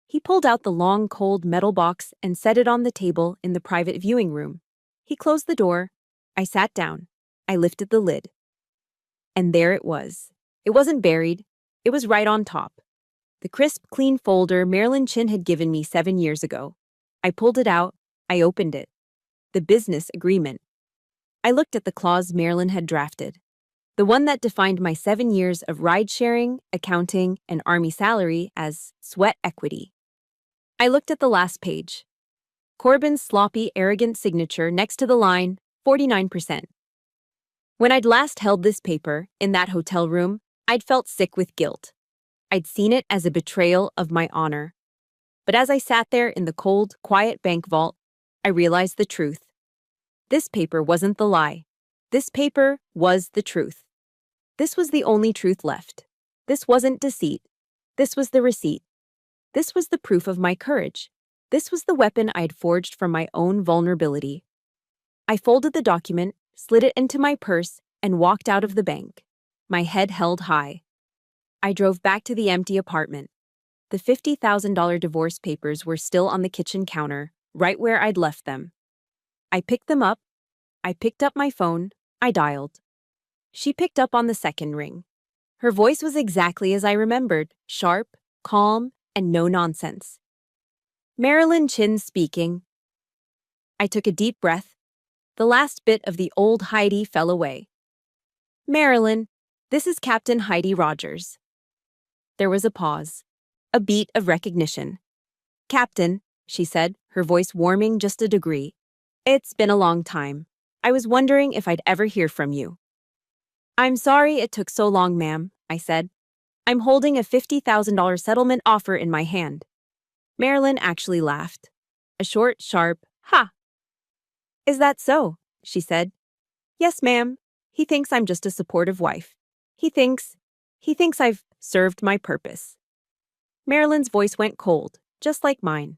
He pulled out the long, cold metal box and set it on the table in the private viewing room. He closed the door. I sat down. I lifted the lid. And there it was. It wasn't buried. It was right on top. The crisp, clean folder Marilyn Chin had given me 7 years ago. I pulled it out. I opened it. The business agreement. I looked at the clause Marilyn had drafted. The one that defined my 7 years of ride-sharing, accounting, and Army salary as sweat equity. I looked at the last page. Corbin's sloppy, arrogant signature next to the line, 49%. When I'd last held this paper, in that hotel room, I'd felt sick with guilt. I'd seen it as a betrayal of my honor. But as I sat there in the cold, quiet bank vault, I realized the truth. This paper wasn't the lie. This paper was the truth. This was the only truth left. This wasn't deceit. This was the receipt. This was the proof of my courage. This was the weapon I had forged from my own vulnerability. I folded the document, slid it into my purse, and walked out of the bank, my head held high. I drove back to the empty apartment. The $50,000 divorce papers were still on the kitchen counter, right where I'd left them. I picked them up. I picked up my phone. I dialed. She picked up on the second ring. Her voice was exactly as I remembered, sharp, calm, and no nonsense. Marilyn Chin speaking. I took a deep breath. The last bit of the old Heidi fell away. Marilyn, this is Captain Heidi Rogers. There was a pause, a beat of recognition. Captain, she said, her voice warming just a degree. It's been a long time. I was wondering if I'd ever hear from you. I'm sorry it took so long, ma'am, I said. I'm holding a $50,000 settlement offer in my hand. Marilyn actually laughed. A short, sharp, ha! Is that so? She said. Yes, ma'am. He thinks I'm just a supportive wife. He thinks I've served my purpose. Marilyn's voice went cold, just like mine.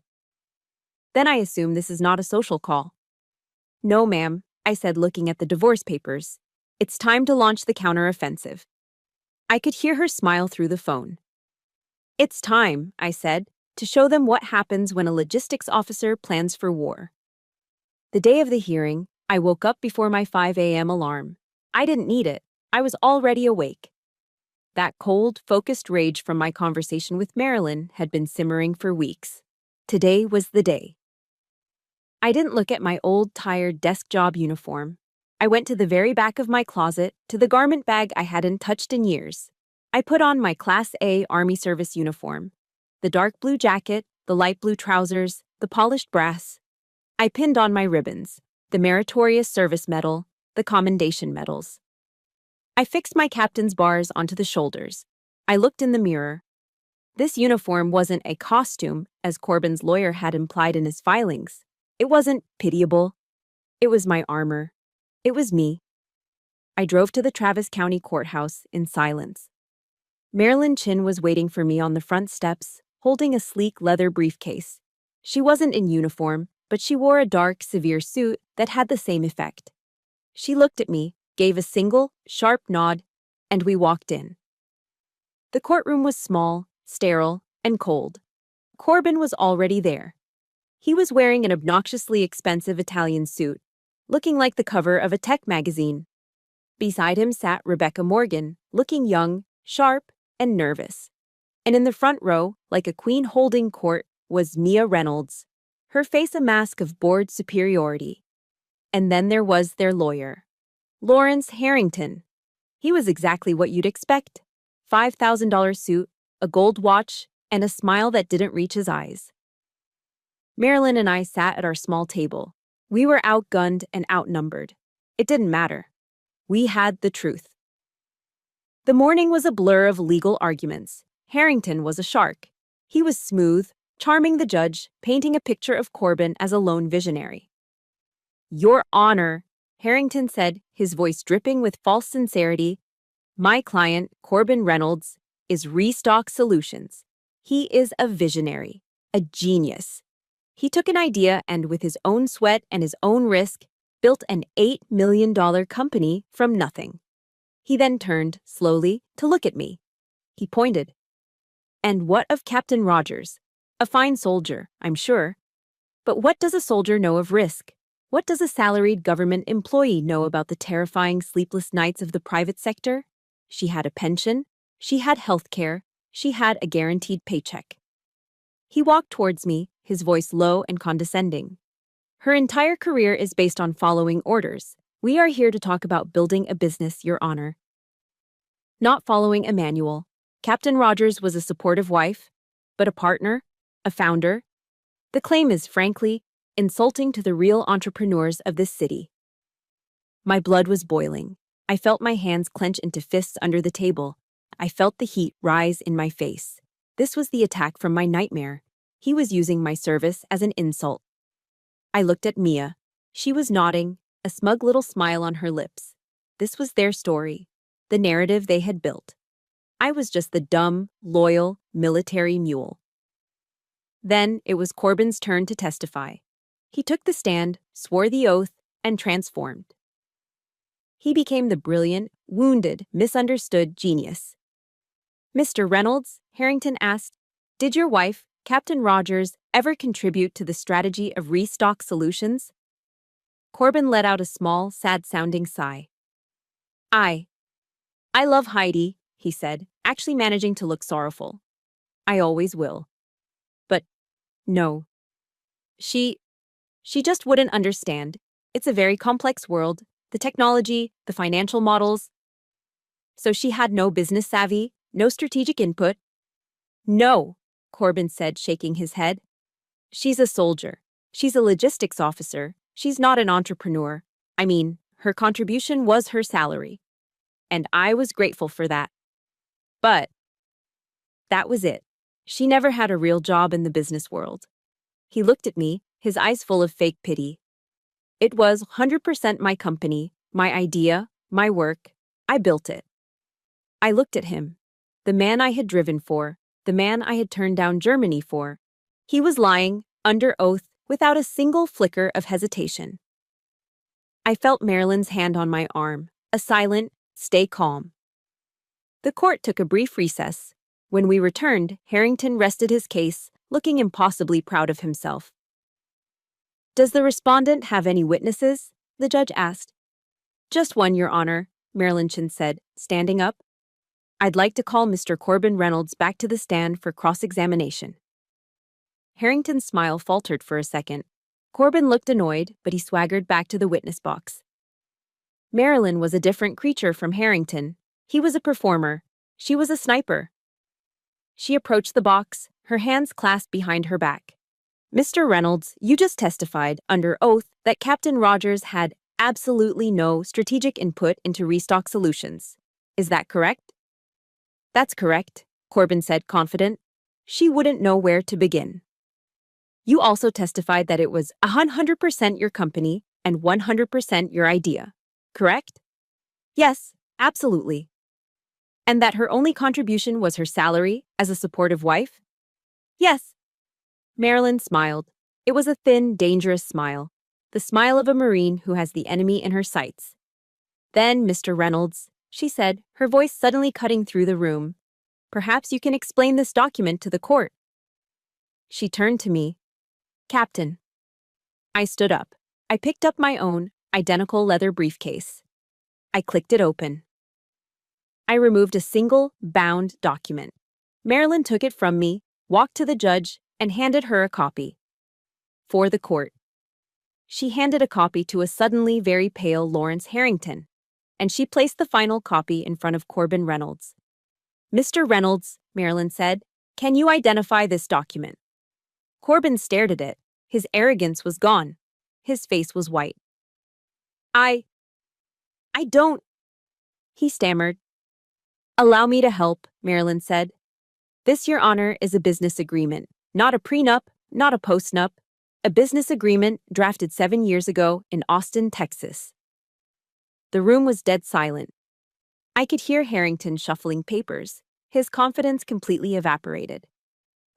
Then I assume this is not a social call. No, ma'am, I said, looking at the divorce papers. It's time to launch the counteroffensive. I could hear her smile through the phone. It's time, I said, to show them what happens when a logistics officer plans for war. The day of the hearing, I woke up before my 5 a.m. alarm. I didn't need it. I was already awake. That cold, focused rage from my conversation with Marilyn had been simmering for weeks. Today was the day. I didn't look at my old, tired desk job uniform. I went to the very back of my closet, to the garment bag I hadn't touched in years. I put on my Class A Army service uniform. The dark blue jacket, the light blue trousers, the polished brass. I pinned on my ribbons, the Meritorious Service Medal, the Commendation Medals. I fixed my captain's bars onto the shoulders. I looked in the mirror. This uniform wasn't a costume, as Corbin's lawyer had implied in his filings. It wasn't pitiable. It was my armor. It was me. I drove to the Travis County Courthouse in silence. Marilyn Chin was waiting for me on the front steps, holding a sleek leather briefcase. She wasn't in uniform, but she wore a dark, severe suit that had the same effect. She looked at me, gave a single, sharp nod, and we walked in. The courtroom was small, sterile, and cold. Corbin was already there. He was wearing an obnoxiously expensive Italian suit, looking like the cover of a tech magazine. Beside him sat Rebecca Morgan, looking young, sharp, and nervous. And in the front row, like a queen holding court, was Mia Reynolds, her face a mask of bored superiority. And then there was their lawyer, Lawrence Harrington. He was exactly what you'd expect. $5,000 suit, a gold watch, and a smile that didn't reach his eyes. Marilyn and I sat at our small table. We were outgunned and outnumbered. It didn't matter. We had the truth. The morning was a blur of legal arguments. Harrington was a shark. He was smooth, charming the judge, painting a picture of Corbin as a lone visionary. Your Honor, Harrington said, his voice dripping with false sincerity, my client, Corbin Reynolds, is Restock Solutions. He is a visionary, a genius. He took an idea and, with his own sweat and his own risk, built an $8 million company from nothing. He then turned, slowly, to look at me. He pointed. And what of Captain Rogers? A fine soldier, I'm sure. But what does a soldier know of risk? What does a salaried government employee know about the terrifying sleepless nights of the private sector? She had a pension. She had health care. She had a guaranteed paycheck. He walked towards me, his voice low and condescending. Her entire career is based on following orders. We are here to talk about building a business, Your Honor. Not following a manual. Captain Rogers was a supportive wife, but a partner, a founder. The claim is, frankly, insulting to the real entrepreneurs of this city. My blood was boiling. I felt my hands clench into fists under the table. I felt the heat rise in my face. This was the attack from my nightmare. He was using my service as an insult. I looked at Mia. She was nodding, a smug little smile on her lips. This was their story, the narrative they had built. I was just the dumb, loyal, military mule. Then it was Corbin's turn to testify. He took the stand, swore the oath, and transformed. He became the brilliant, wounded, misunderstood genius. Mr. Reynolds, Harrington asked, Did your wife, Captain Rogers, ever contribute to the strategy of restock solutions? Corbin let out a small, sad-sounding sigh. I love Heidi, he said, actually managing to look sorrowful. I always will. But no. She just wouldn't understand. It's a very complex world, the technology, the financial models. So she had no business savvy, no strategic input. No, Corbin said, shaking his head. She's a soldier. She's a logistics officer. She's not an entrepreneur. I mean, her contribution was her salary. And I was grateful for that. But that was it. She never had a real job in the business world. He looked at me, his eyes full of fake pity. It was 100% my company, my idea, my work. I built it. I looked at him. The man I had driven for, the man I had turned down Germany for. He was lying, under oath, without a single flicker of hesitation. I felt Marilyn's hand on my arm, a silent, stay calm. The court took a brief recess. When we returned, Harrington rested his case, looking impossibly proud of himself. Does the respondent have any witnesses? The judge asked. Just one, Your Honor, Marilyn Chin said, standing up. I'd like to call Mr. Corbin Reynolds back to the stand for cross-examination. Harrington's smile faltered for a second. Corbin looked annoyed, but he swaggered back to the witness box. Marilyn was a different creature from Harrington. He was a performer. She was a sniper. She approached the box, her hands clasped behind her back. Mr. Reynolds, you just testified, under oath, that Captain Rogers had absolutely no strategic input into restock solutions. Is that correct? That's correct, Corbin said, confident. She wouldn't know where to begin. You also testified that it was 100% your company and 100% your idea, correct? Yes, absolutely. And that her only contribution was her salary as a supportive wife? Yes. Marilyn smiled. It was a thin, dangerous smile, the smile of a Marine who has the enemy in her sights. Then, Mr. Reynolds, she said, her voice suddenly cutting through the room, perhaps you can explain this document to the court. She turned to me. Captain. I stood up. I picked up my own, identical leather briefcase. I clicked it open. I removed a single, bound document. Marilyn took it from me, walked to the judge, and handed her a copy. For the court. She handed a copy to a suddenly very pale Lawrence Harrington, and she placed the final copy in front of Corbin Reynolds. Mr. Reynolds, Marilyn said, can you identify this document? Corbin stared at it. His arrogance was gone. His face was white. I don't, he stammered. Allow me to help, Marilyn said. This, Your Honor, is a business agreement, not a prenup, not a postnup, a business agreement drafted 7 years ago in Austin, Texas. The room was dead silent. I could hear Harrington shuffling papers. His confidence completely evaporated.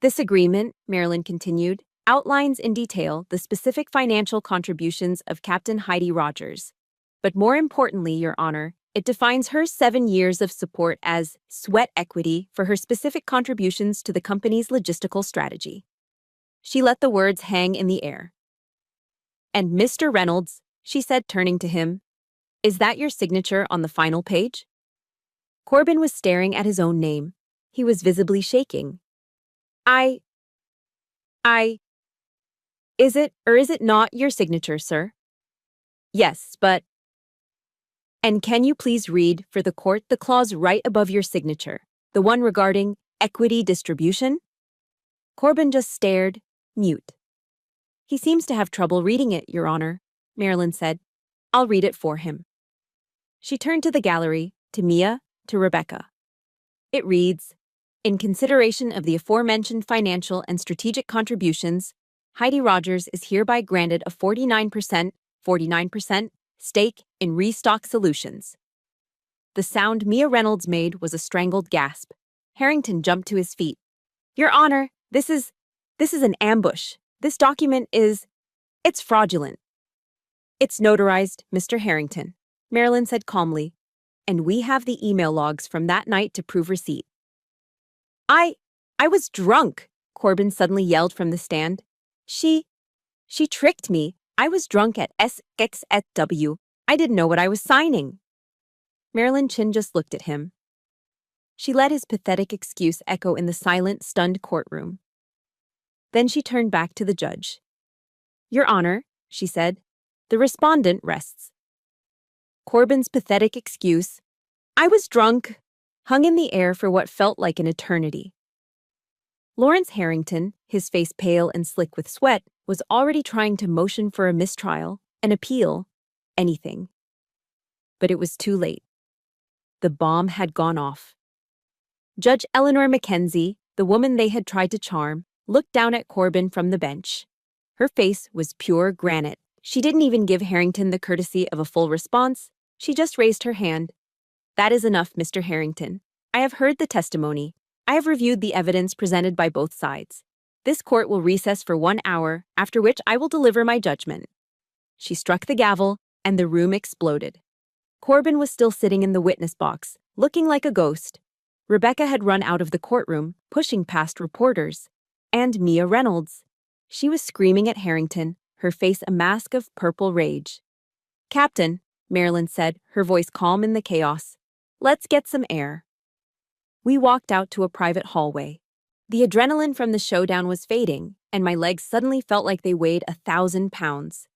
This agreement, Marilyn continued, outlines in detail the specific financial contributions of Captain Heidi Rogers. But more importantly, Your Honor, it defines her 7 years of support as sweat equity for her specific contributions to the company's logistical strategy. She let the words hang in the air. And Mr. Reynolds, she said, turning to him, is that your signature on the final page? Corbin was staring at his own name. He was visibly shaking. Is it or is it not your signature, sir? Yes, but... And can you please read for the court the clause right above your signature, the one regarding equity distribution? Corbin just stared, mute. He seems to have trouble reading it, Your Honor, Marilyn said. I'll read it for him. She turned to the gallery, to Mia, to Rebecca. It reads, in consideration of the aforementioned financial and strategic contributions, Heidi Rogers is hereby granted a 49% stake in Restock Solutions. The sound Mia Reynolds made was a strangled gasp. Harrington jumped to his feet. Your Honor, this is an ambush. This document it's fraudulent. It's notarized, Mr. Harrington, Marilyn said calmly, and we have the email logs from that night to prove receipt. I was drunk, Corbin suddenly yelled from the stand. She tricked me. I was drunk at SXSW. I didn't know what I was signing. Marilyn Chin just looked at him. She let his pathetic excuse echo in the silent, stunned courtroom. Then she turned back to the judge. Your Honor, she said, the respondent rests. Corbin's pathetic excuse, I was drunk, hung in the air for what felt like an eternity. Lawrence Harrington, his face pale and slick with sweat, was already trying to motion for a mistrial, an appeal, anything. But it was too late. The bomb had gone off. Judge Eleanor Mackenzie, the woman they had tried to charm, looked down at Corbin from the bench. Her face was pure granite. She didn't even give Harrington the courtesy of a full response. She just raised her hand. That is enough, Mr. Harrington. I have heard the testimony. I have reviewed the evidence presented by both sides. This court will recess for 1 hour, after which I will deliver my judgment. She struck the gavel, and the room exploded. Corbin was still sitting in the witness box, looking like a ghost. Rebecca had run out of the courtroom, pushing past reporters. And Mia Reynolds. She was screaming at Harrington, her face a mask of purple rage. Captain, Marilyn said, her voice calm in the chaos. Let's get some air. We walked out to a private hallway. The adrenaline from the showdown was fading, and my legs suddenly felt like they weighed 1,000 pounds.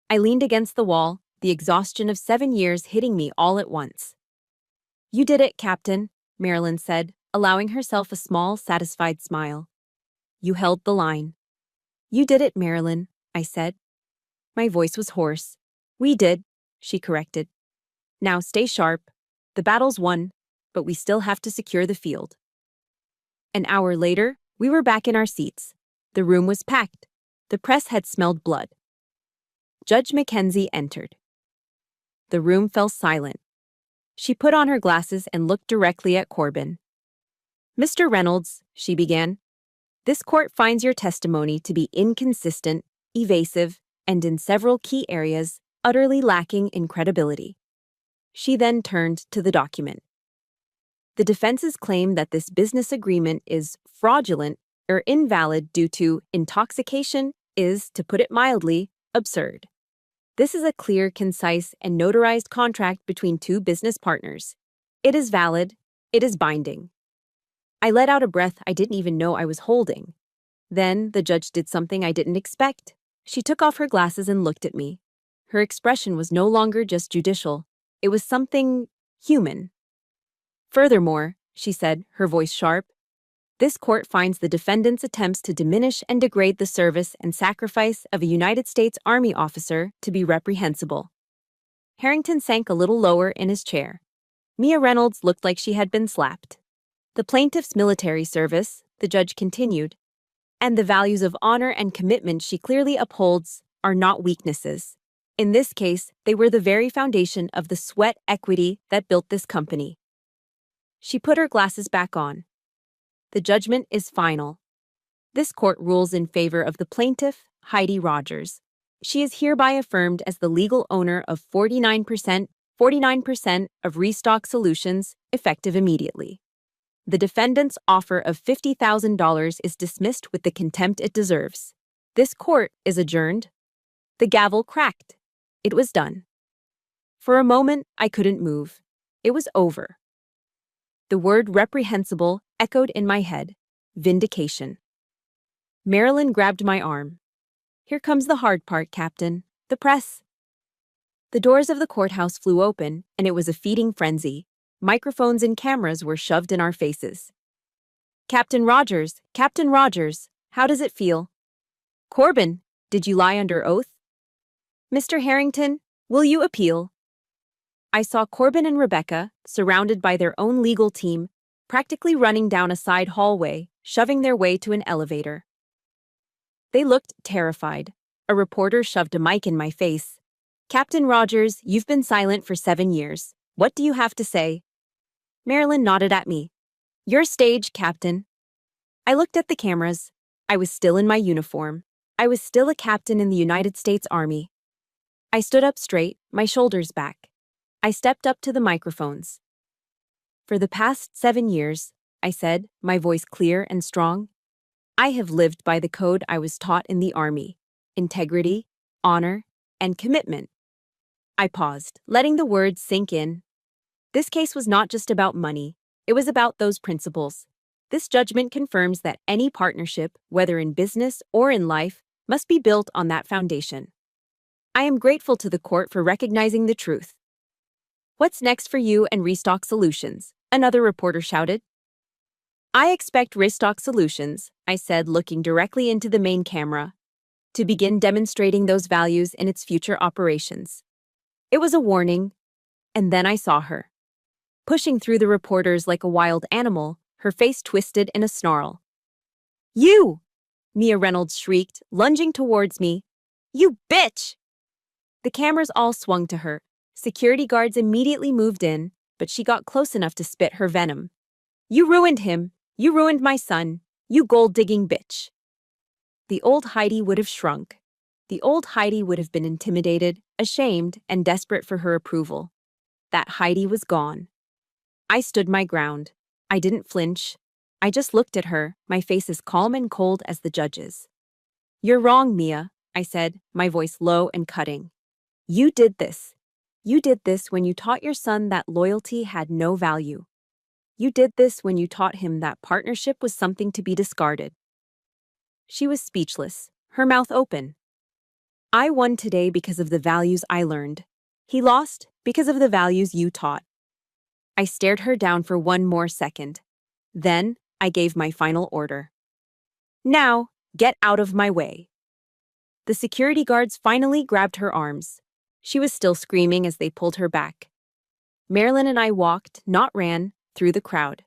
I leaned against the wall, the exhaustion of 7 years hitting me all at once. You did it, Captain, Marilyn said, allowing herself a small, satisfied smile. You held the line. You did it, Marilyn, I said. My voice was hoarse. We did, she corrected. Now stay sharp. The battle's won, but we still have to secure the field. An hour later, we were back in our seats. The room was packed. The press had smelled blood. Judge Mackenzie entered. The room fell silent. She put on her glasses and looked directly at Corbin. Mr. Reynolds, she began, this court finds your testimony to be inconsistent, evasive, and in several key areas, utterly lacking in credibility. She then turned to the document. The defense's claim that this business agreement is fraudulent or invalid due to intoxication is, to put it mildly, absurd. This is a clear, concise, and notarized contract between two business partners. It is valid. It is binding. I let out a breath I didn't even know I was holding. Then the judge did something I didn't expect. She took off her glasses and looked at me. Her expression was no longer just judicial. It was something human. Furthermore, she said, her voice sharp, this court finds the defendant's attempts to diminish and degrade the service and sacrifice of a United States Army officer to be reprehensible. Harrington sank a little lower in his chair. Mia Reynolds looked like she had been slapped. The plaintiff's military service, the judge continued, and the values of honor and commitment she clearly upholds are not weaknesses. In this case, they were the very foundation of the sweat equity that built this company. She put her glasses back on. The judgment is final. This court rules in favor of the plaintiff, Heidi Rogers. She is hereby affirmed as the legal owner of 49% of Restock Solutions, effective immediately. The defendant's offer of $50,000 is dismissed with the contempt it deserves. This court is adjourned. The gavel cracked. It was done. For a moment, I couldn't move. It was over. The word reprehensible echoed in my head. Vindication. Marilyn grabbed my arm. Here comes the hard part, Captain. The press. The doors of the courthouse flew open, and it was a feeding frenzy. Microphones and cameras were shoved in our faces. Captain Rogers, how does it feel? Corbin, did you lie under oath? Mr. Harrington, will you appeal? I saw Corbin and Rebecca, surrounded by their own legal team, practically running down a side hallway, shoving their way to an elevator. They looked terrified. A reporter shoved a mic in my face. Captain Rogers, you've been silent for 7 years. What do you have to say? Marilyn nodded at me. Your stage, Captain. I looked at the cameras. I was still in my uniform. I was still a captain in the United States Army. I stood up straight, my shoulders back. I stepped up to the microphones. For the past 7 years, I said, my voice clear and strong, I have lived by the code I was taught in the army: integrity, honor, and commitment. I paused, letting the words sink in. This case was not just about money, it was about those principles. This judgment confirms that any partnership, whether in business or in life, must be built on that foundation. I am grateful to the court for recognizing the truth. What's next for you and Restock Solutions? Another reporter shouted. I expect Restock Solutions, I said, looking directly into the main camera, to begin demonstrating those values in its future operations. It was a warning, and then I saw her. Pushing through the reporters like a wild animal, her face twisted in a snarl. You! Mia Reynolds shrieked, lunging towards me. You bitch! The cameras all swung to her. Security guards immediately moved in, but she got close enough to spit her venom. You ruined him. You ruined my son. You gold-digging bitch. The old Heidi would have shrunk. The old Heidi would have been intimidated, ashamed, and desperate for her approval. That Heidi was gone. I stood my ground. I didn't flinch. I just looked at her, my face as calm and cold as the judge's. You're wrong, Mia, I said, my voice low and cutting. You did this. You did this when you taught your son that loyalty had no value. You did this when you taught him that partnership was something to be discarded. She was speechless, her mouth open. I won today because of the values I learned. He lost because of the values you taught. I stared her down for one more second. Then, I gave my final order. Now, get out of my way. The security guards finally grabbed her arms. She was still screaming as they pulled her back. Marilyn and I walked, not ran, through the crowd.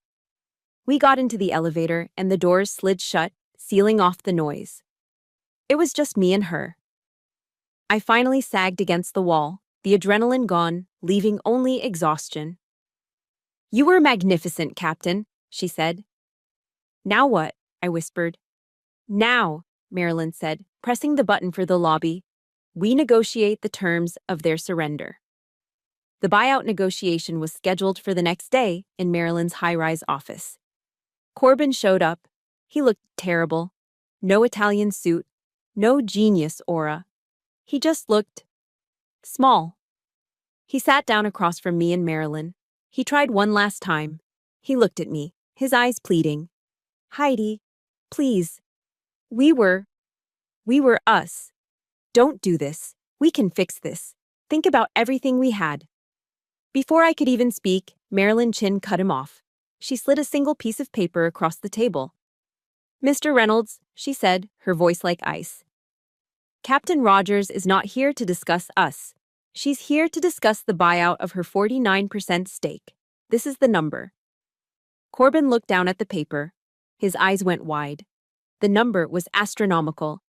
We got into the elevator and the doors slid shut, sealing off the noise. It was just me and her. I finally sagged against the wall, the adrenaline gone, leaving only exhaustion. You were magnificent, Captain, she said. Now what? I whispered. Now, Marilyn said, pressing the button for the lobby. We negotiate the terms of their surrender. The buyout negotiation was scheduled for the next day in Marilyn's high-rise office. Corbin showed up. He looked terrible. No Italian suit, no genius aura. He just looked small. He sat down across from me and Marilyn. He tried one last time. He looked at me, his eyes pleading. Heidi, please. We were us. Don't do this. We can fix this. Think about everything we had. Before I could even speak, Marilyn Chin cut him off. She slid a single piece of paper across the table. Mr. Reynolds, she said, her voice like ice. Captain Rogers is not here to discuss us. She's here to discuss the buyout of her 49% stake. This is the number. Corbin looked down at the paper. His eyes went wide. The number was astronomical.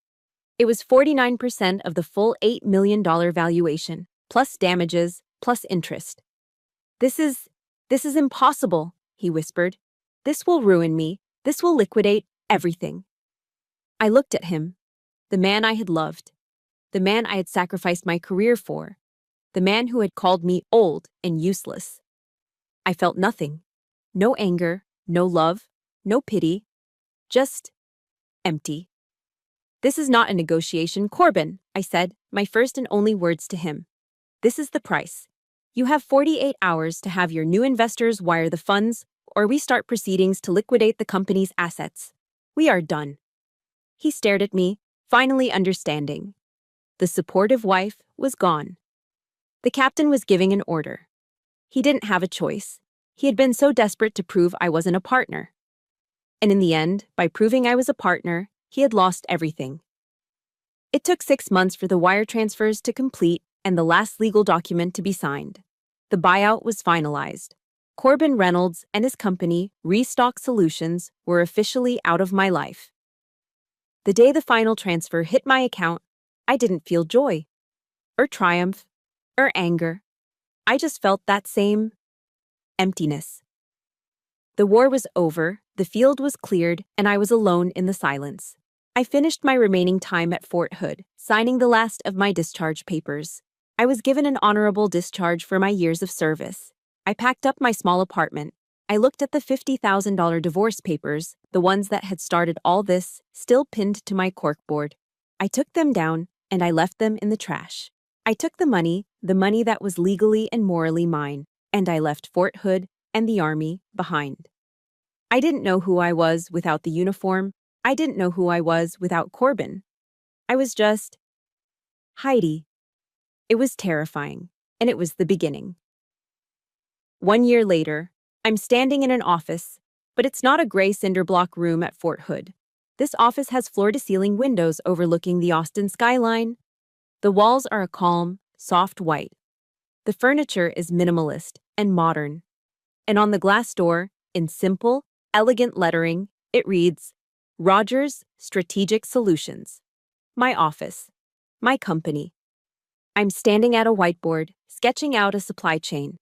It was 49% of the full $8 million valuation, plus damages, plus interest. This is impossible, he whispered. This will ruin me. This will liquidate everything. I looked at him, the man I had loved, the man I had sacrificed my career for, the man who had called me old and useless. I felt nothing. No anger, no love, no pity, just empty. This is not a negotiation, Corbin, I said, my first and only words to him. This is the price. You have 48 hours to have your new investors wire the funds, or we start proceedings to liquidate the company's assets. We are done. He stared at me, finally understanding. The supportive wife was gone. The captain was giving an order. He didn't have a choice. He had been so desperate to prove I wasn't a partner. And in the end, by proving I was a partner, he had lost everything. It took 6 months for the wire transfers to complete and the last legal document to be signed. The buyout was finalized. Corbin Reynolds and his company, Restock Solutions, were officially out of my life. The day the final transfer hit my account, I didn't feel joy, or triumph, or anger. I just felt that same emptiness. The war was over, the field was cleared, and I was alone in the silence. I finished my remaining time at Fort Hood, signing the last of my discharge papers. I was given an honorable discharge for my years of service. I packed up my small apartment. I looked at the $50,000 divorce papers, the ones that had started all this, still pinned to my corkboard. I took them down, and I left them in the trash. I took the money that was legally and morally mine, and I left Fort Hood and the Army behind. I didn't know who I was without the uniform. I didn't know who I was without Corbin. I was just Heidi. It was terrifying, and it was the beginning. 1 year later, I'm standing in an office, but it's not a gray cinder block room at Fort Hood. This office has floor-to-ceiling windows overlooking the Austin skyline. The walls are a calm, soft white. The furniture is minimalist and modern. And on the glass door, in simple, elegant lettering, it reads, Rogers Strategic Solutions. My office. My company. I'm standing at a whiteboard, sketching out a supply chain.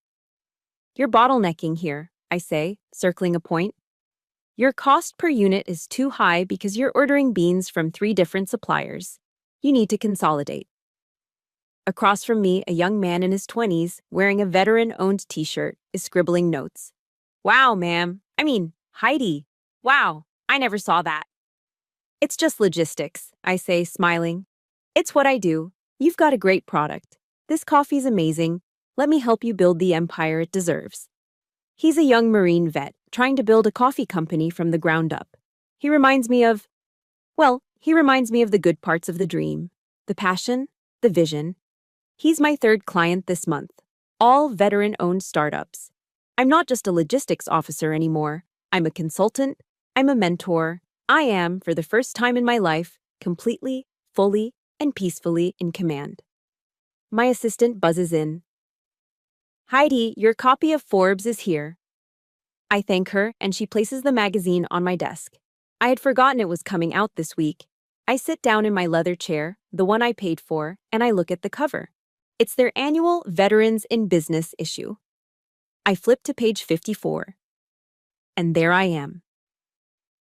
You're bottlenecking here, I say, circling a point. Your cost per unit is too high because you're ordering beans from 3 different suppliers. You need to consolidate. Across from me, a young man in his 20s, wearing a veteran-owned t-shirt, is scribbling notes. Wow, ma'am. Heidi. Wow, I never saw that. It's just logistics, I say, smiling. It's what I do. You've got a great product. This coffee's amazing. Let me help you build the empire it deserves. He's a young Marine vet trying to build a coffee company from the ground up. He reminds me of the good parts of the dream, the passion, the vision. He's my 3rd client this month, all veteran-owned startups. I'm not just a logistics officer anymore. I'm a consultant. I'm a mentor. I am, for the first time in my life, completely, fully, and peacefully in command. My assistant buzzes in. Heidi, your copy of Forbes is here. I thank her, and she places the magazine on my desk. I had forgotten it was coming out this week. I sit down in my leather chair, the one I paid for, and I look at the cover. It's their annual Veterans in Business issue. I flip to page 54. And there I am.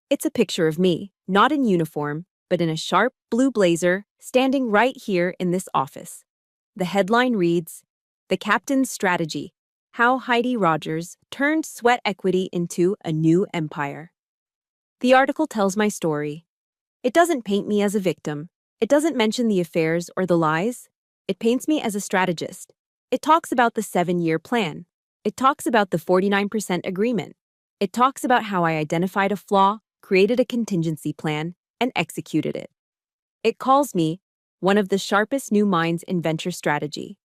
It's a picture of me, not in uniform, but in a sharp blue blazer, standing right here in this office. The headline reads, The Captain's Strategy: How Heidi Rogers Turned Sweat Equity into a New Empire. The article tells my story. It doesn't paint me as a victim. It doesn't mention the affairs or the lies. It paints me as a strategist. It talks about the 7-year plan. It talks about the 49% agreement. It talks about how I identified a flaw, created a contingency plan, and executed it. It calls me one of the sharpest new minds in venture strategy.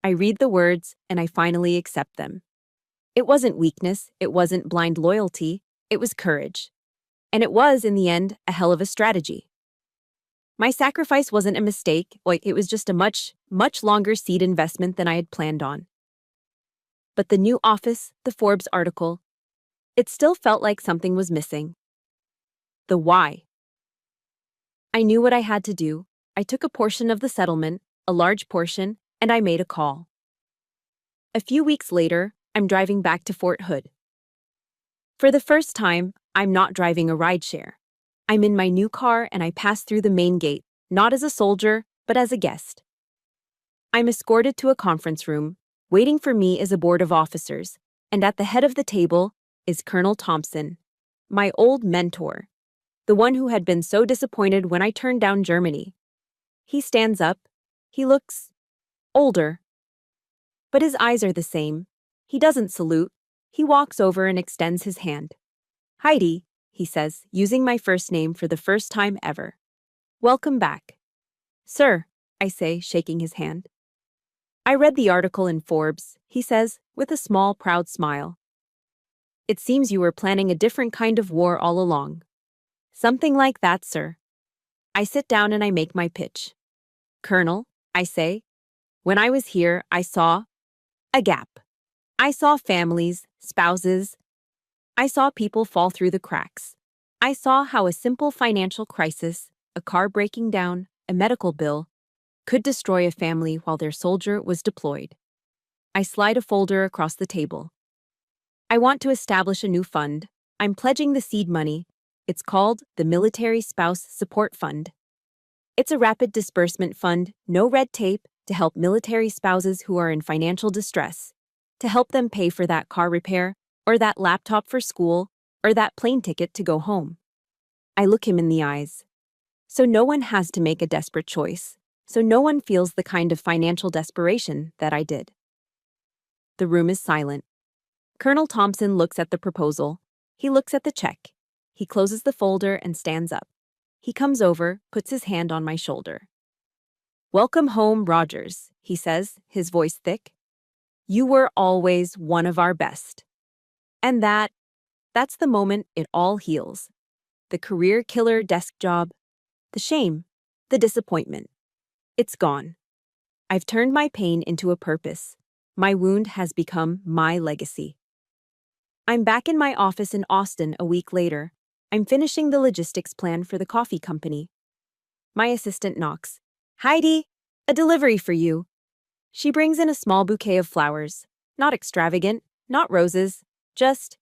I read the words, and I finally accept them. It wasn't weakness, it wasn't blind loyalty, it was courage. And it was, in the end, a hell of a strategy. My sacrifice wasn't a mistake, it was just a much, much longer seed investment than I had planned on. But the new office, the Forbes article, it still felt like something was missing. The why. I knew what I had to do. I took a portion of the settlement, a large portion, and I made a call. A few weeks later, I'm driving back to Fort Hood. For the first time, I'm not driving a rideshare. I'm in my new car and I pass through the main gate, not as a soldier, but as a guest. I'm escorted to a conference room. Waiting for me is a board of officers, and at the head of the table is Colonel Thompson, my old mentor, the one who had been so disappointed when I turned down Germany. He stands up. He looks older. But his eyes are the same. He doesn't salute. He walks over and extends his hand. Heidi, he says, using my first name for the first time ever. Welcome back. Sir, I say, shaking his hand. I read the article in Forbes, he says, with a small, proud smile. It seems you were planning a different kind of war all along. Something like that, sir. I sit down and I make my pitch. Colonel, I say, when I was here, I saw a gap. I saw families, spouses. I saw people fall through the cracks. I saw how a simple financial crisis, a car breaking down, a medical bill, could destroy a family while their soldier was deployed. I slide a folder across the table. I want to establish a new fund. I'm pledging the seed money. It's called the Military Spouse Support Fund. It's a rapid disbursement fund, no red tape, to help military spouses who are in financial distress, to help them pay for that car repair, or that laptop for school, or that plane ticket to go home. I look him in the eyes. So no one has to make a desperate choice. So no one feels the kind of financial desperation that I did. The room is silent. Colonel Thompson looks at the proposal. He looks at the check. He closes the folder and stands up. He comes over, puts his hand on my shoulder. "Welcome home, Rogers," he says, his voice thick. "You were always one of our best." And that's the moment it all heals. The career killer desk job, the shame, the disappointment. It's gone. I've turned my pain into a purpose. My wound has become my legacy. I'm back in my office in Austin a week later. I'm finishing the logistics plan for the coffee company. My assistant knocks. "Heidi, a delivery for you." She brings in a small bouquet of flowers. Not extravagant, not roses, just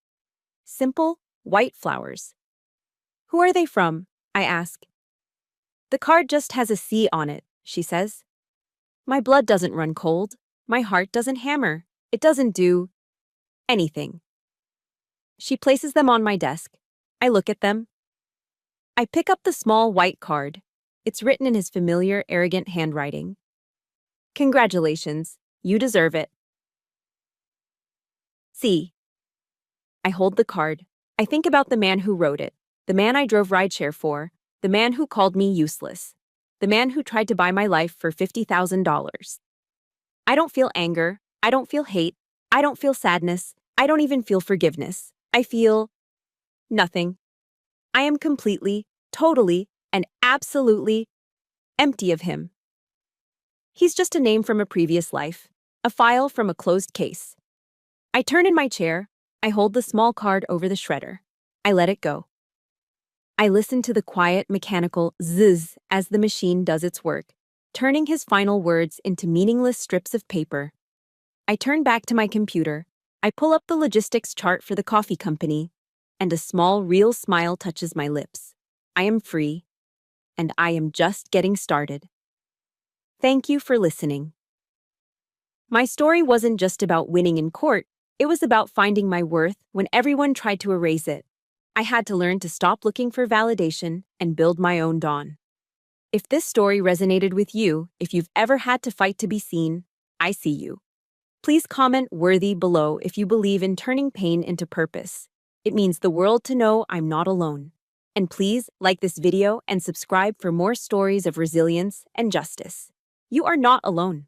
simple, white flowers. "Who are they from?" I ask. "The card just has a C on it," she says. My blood doesn't run cold. My heart doesn't hammer. It doesn't do anything. She places them on my desk. I look at them. I pick up the small white card. It's written in his familiar, arrogant handwriting. "Congratulations. You deserve it." C. I hold the card. I think about the man who wrote it, the man I drove rideshare for, the man who called me useless, the man who tried to buy my life for $50,000. I don't feel anger. I don't feel hate. I don't feel sadness. I don't even feel forgiveness. I feel nothing. I am completely, totally, and absolutely empty of him. He's just a name from a previous life, a file from a closed case. I turn in my chair. I hold the small card over the shredder. I let it go. I listen to the quiet, mechanical zzz as the machine does its work, turning his final words into meaningless strips of paper. I turn back to my computer. I pull up the logistics chart for the coffee company, and a small, real smile touches my lips. I am free, and I am just getting started. Thank you for listening. My story wasn't just about winning in court. It was about finding my worth when everyone tried to erase it. I had to learn to stop looking for validation and build my own dawn. If this story resonated with you, if you've ever had to fight to be seen, I see you. Please comment "worthy" below if you believe in turning pain into purpose. It means the world to know I'm not alone. And please like this video and subscribe for more stories of resilience and justice. You are not alone.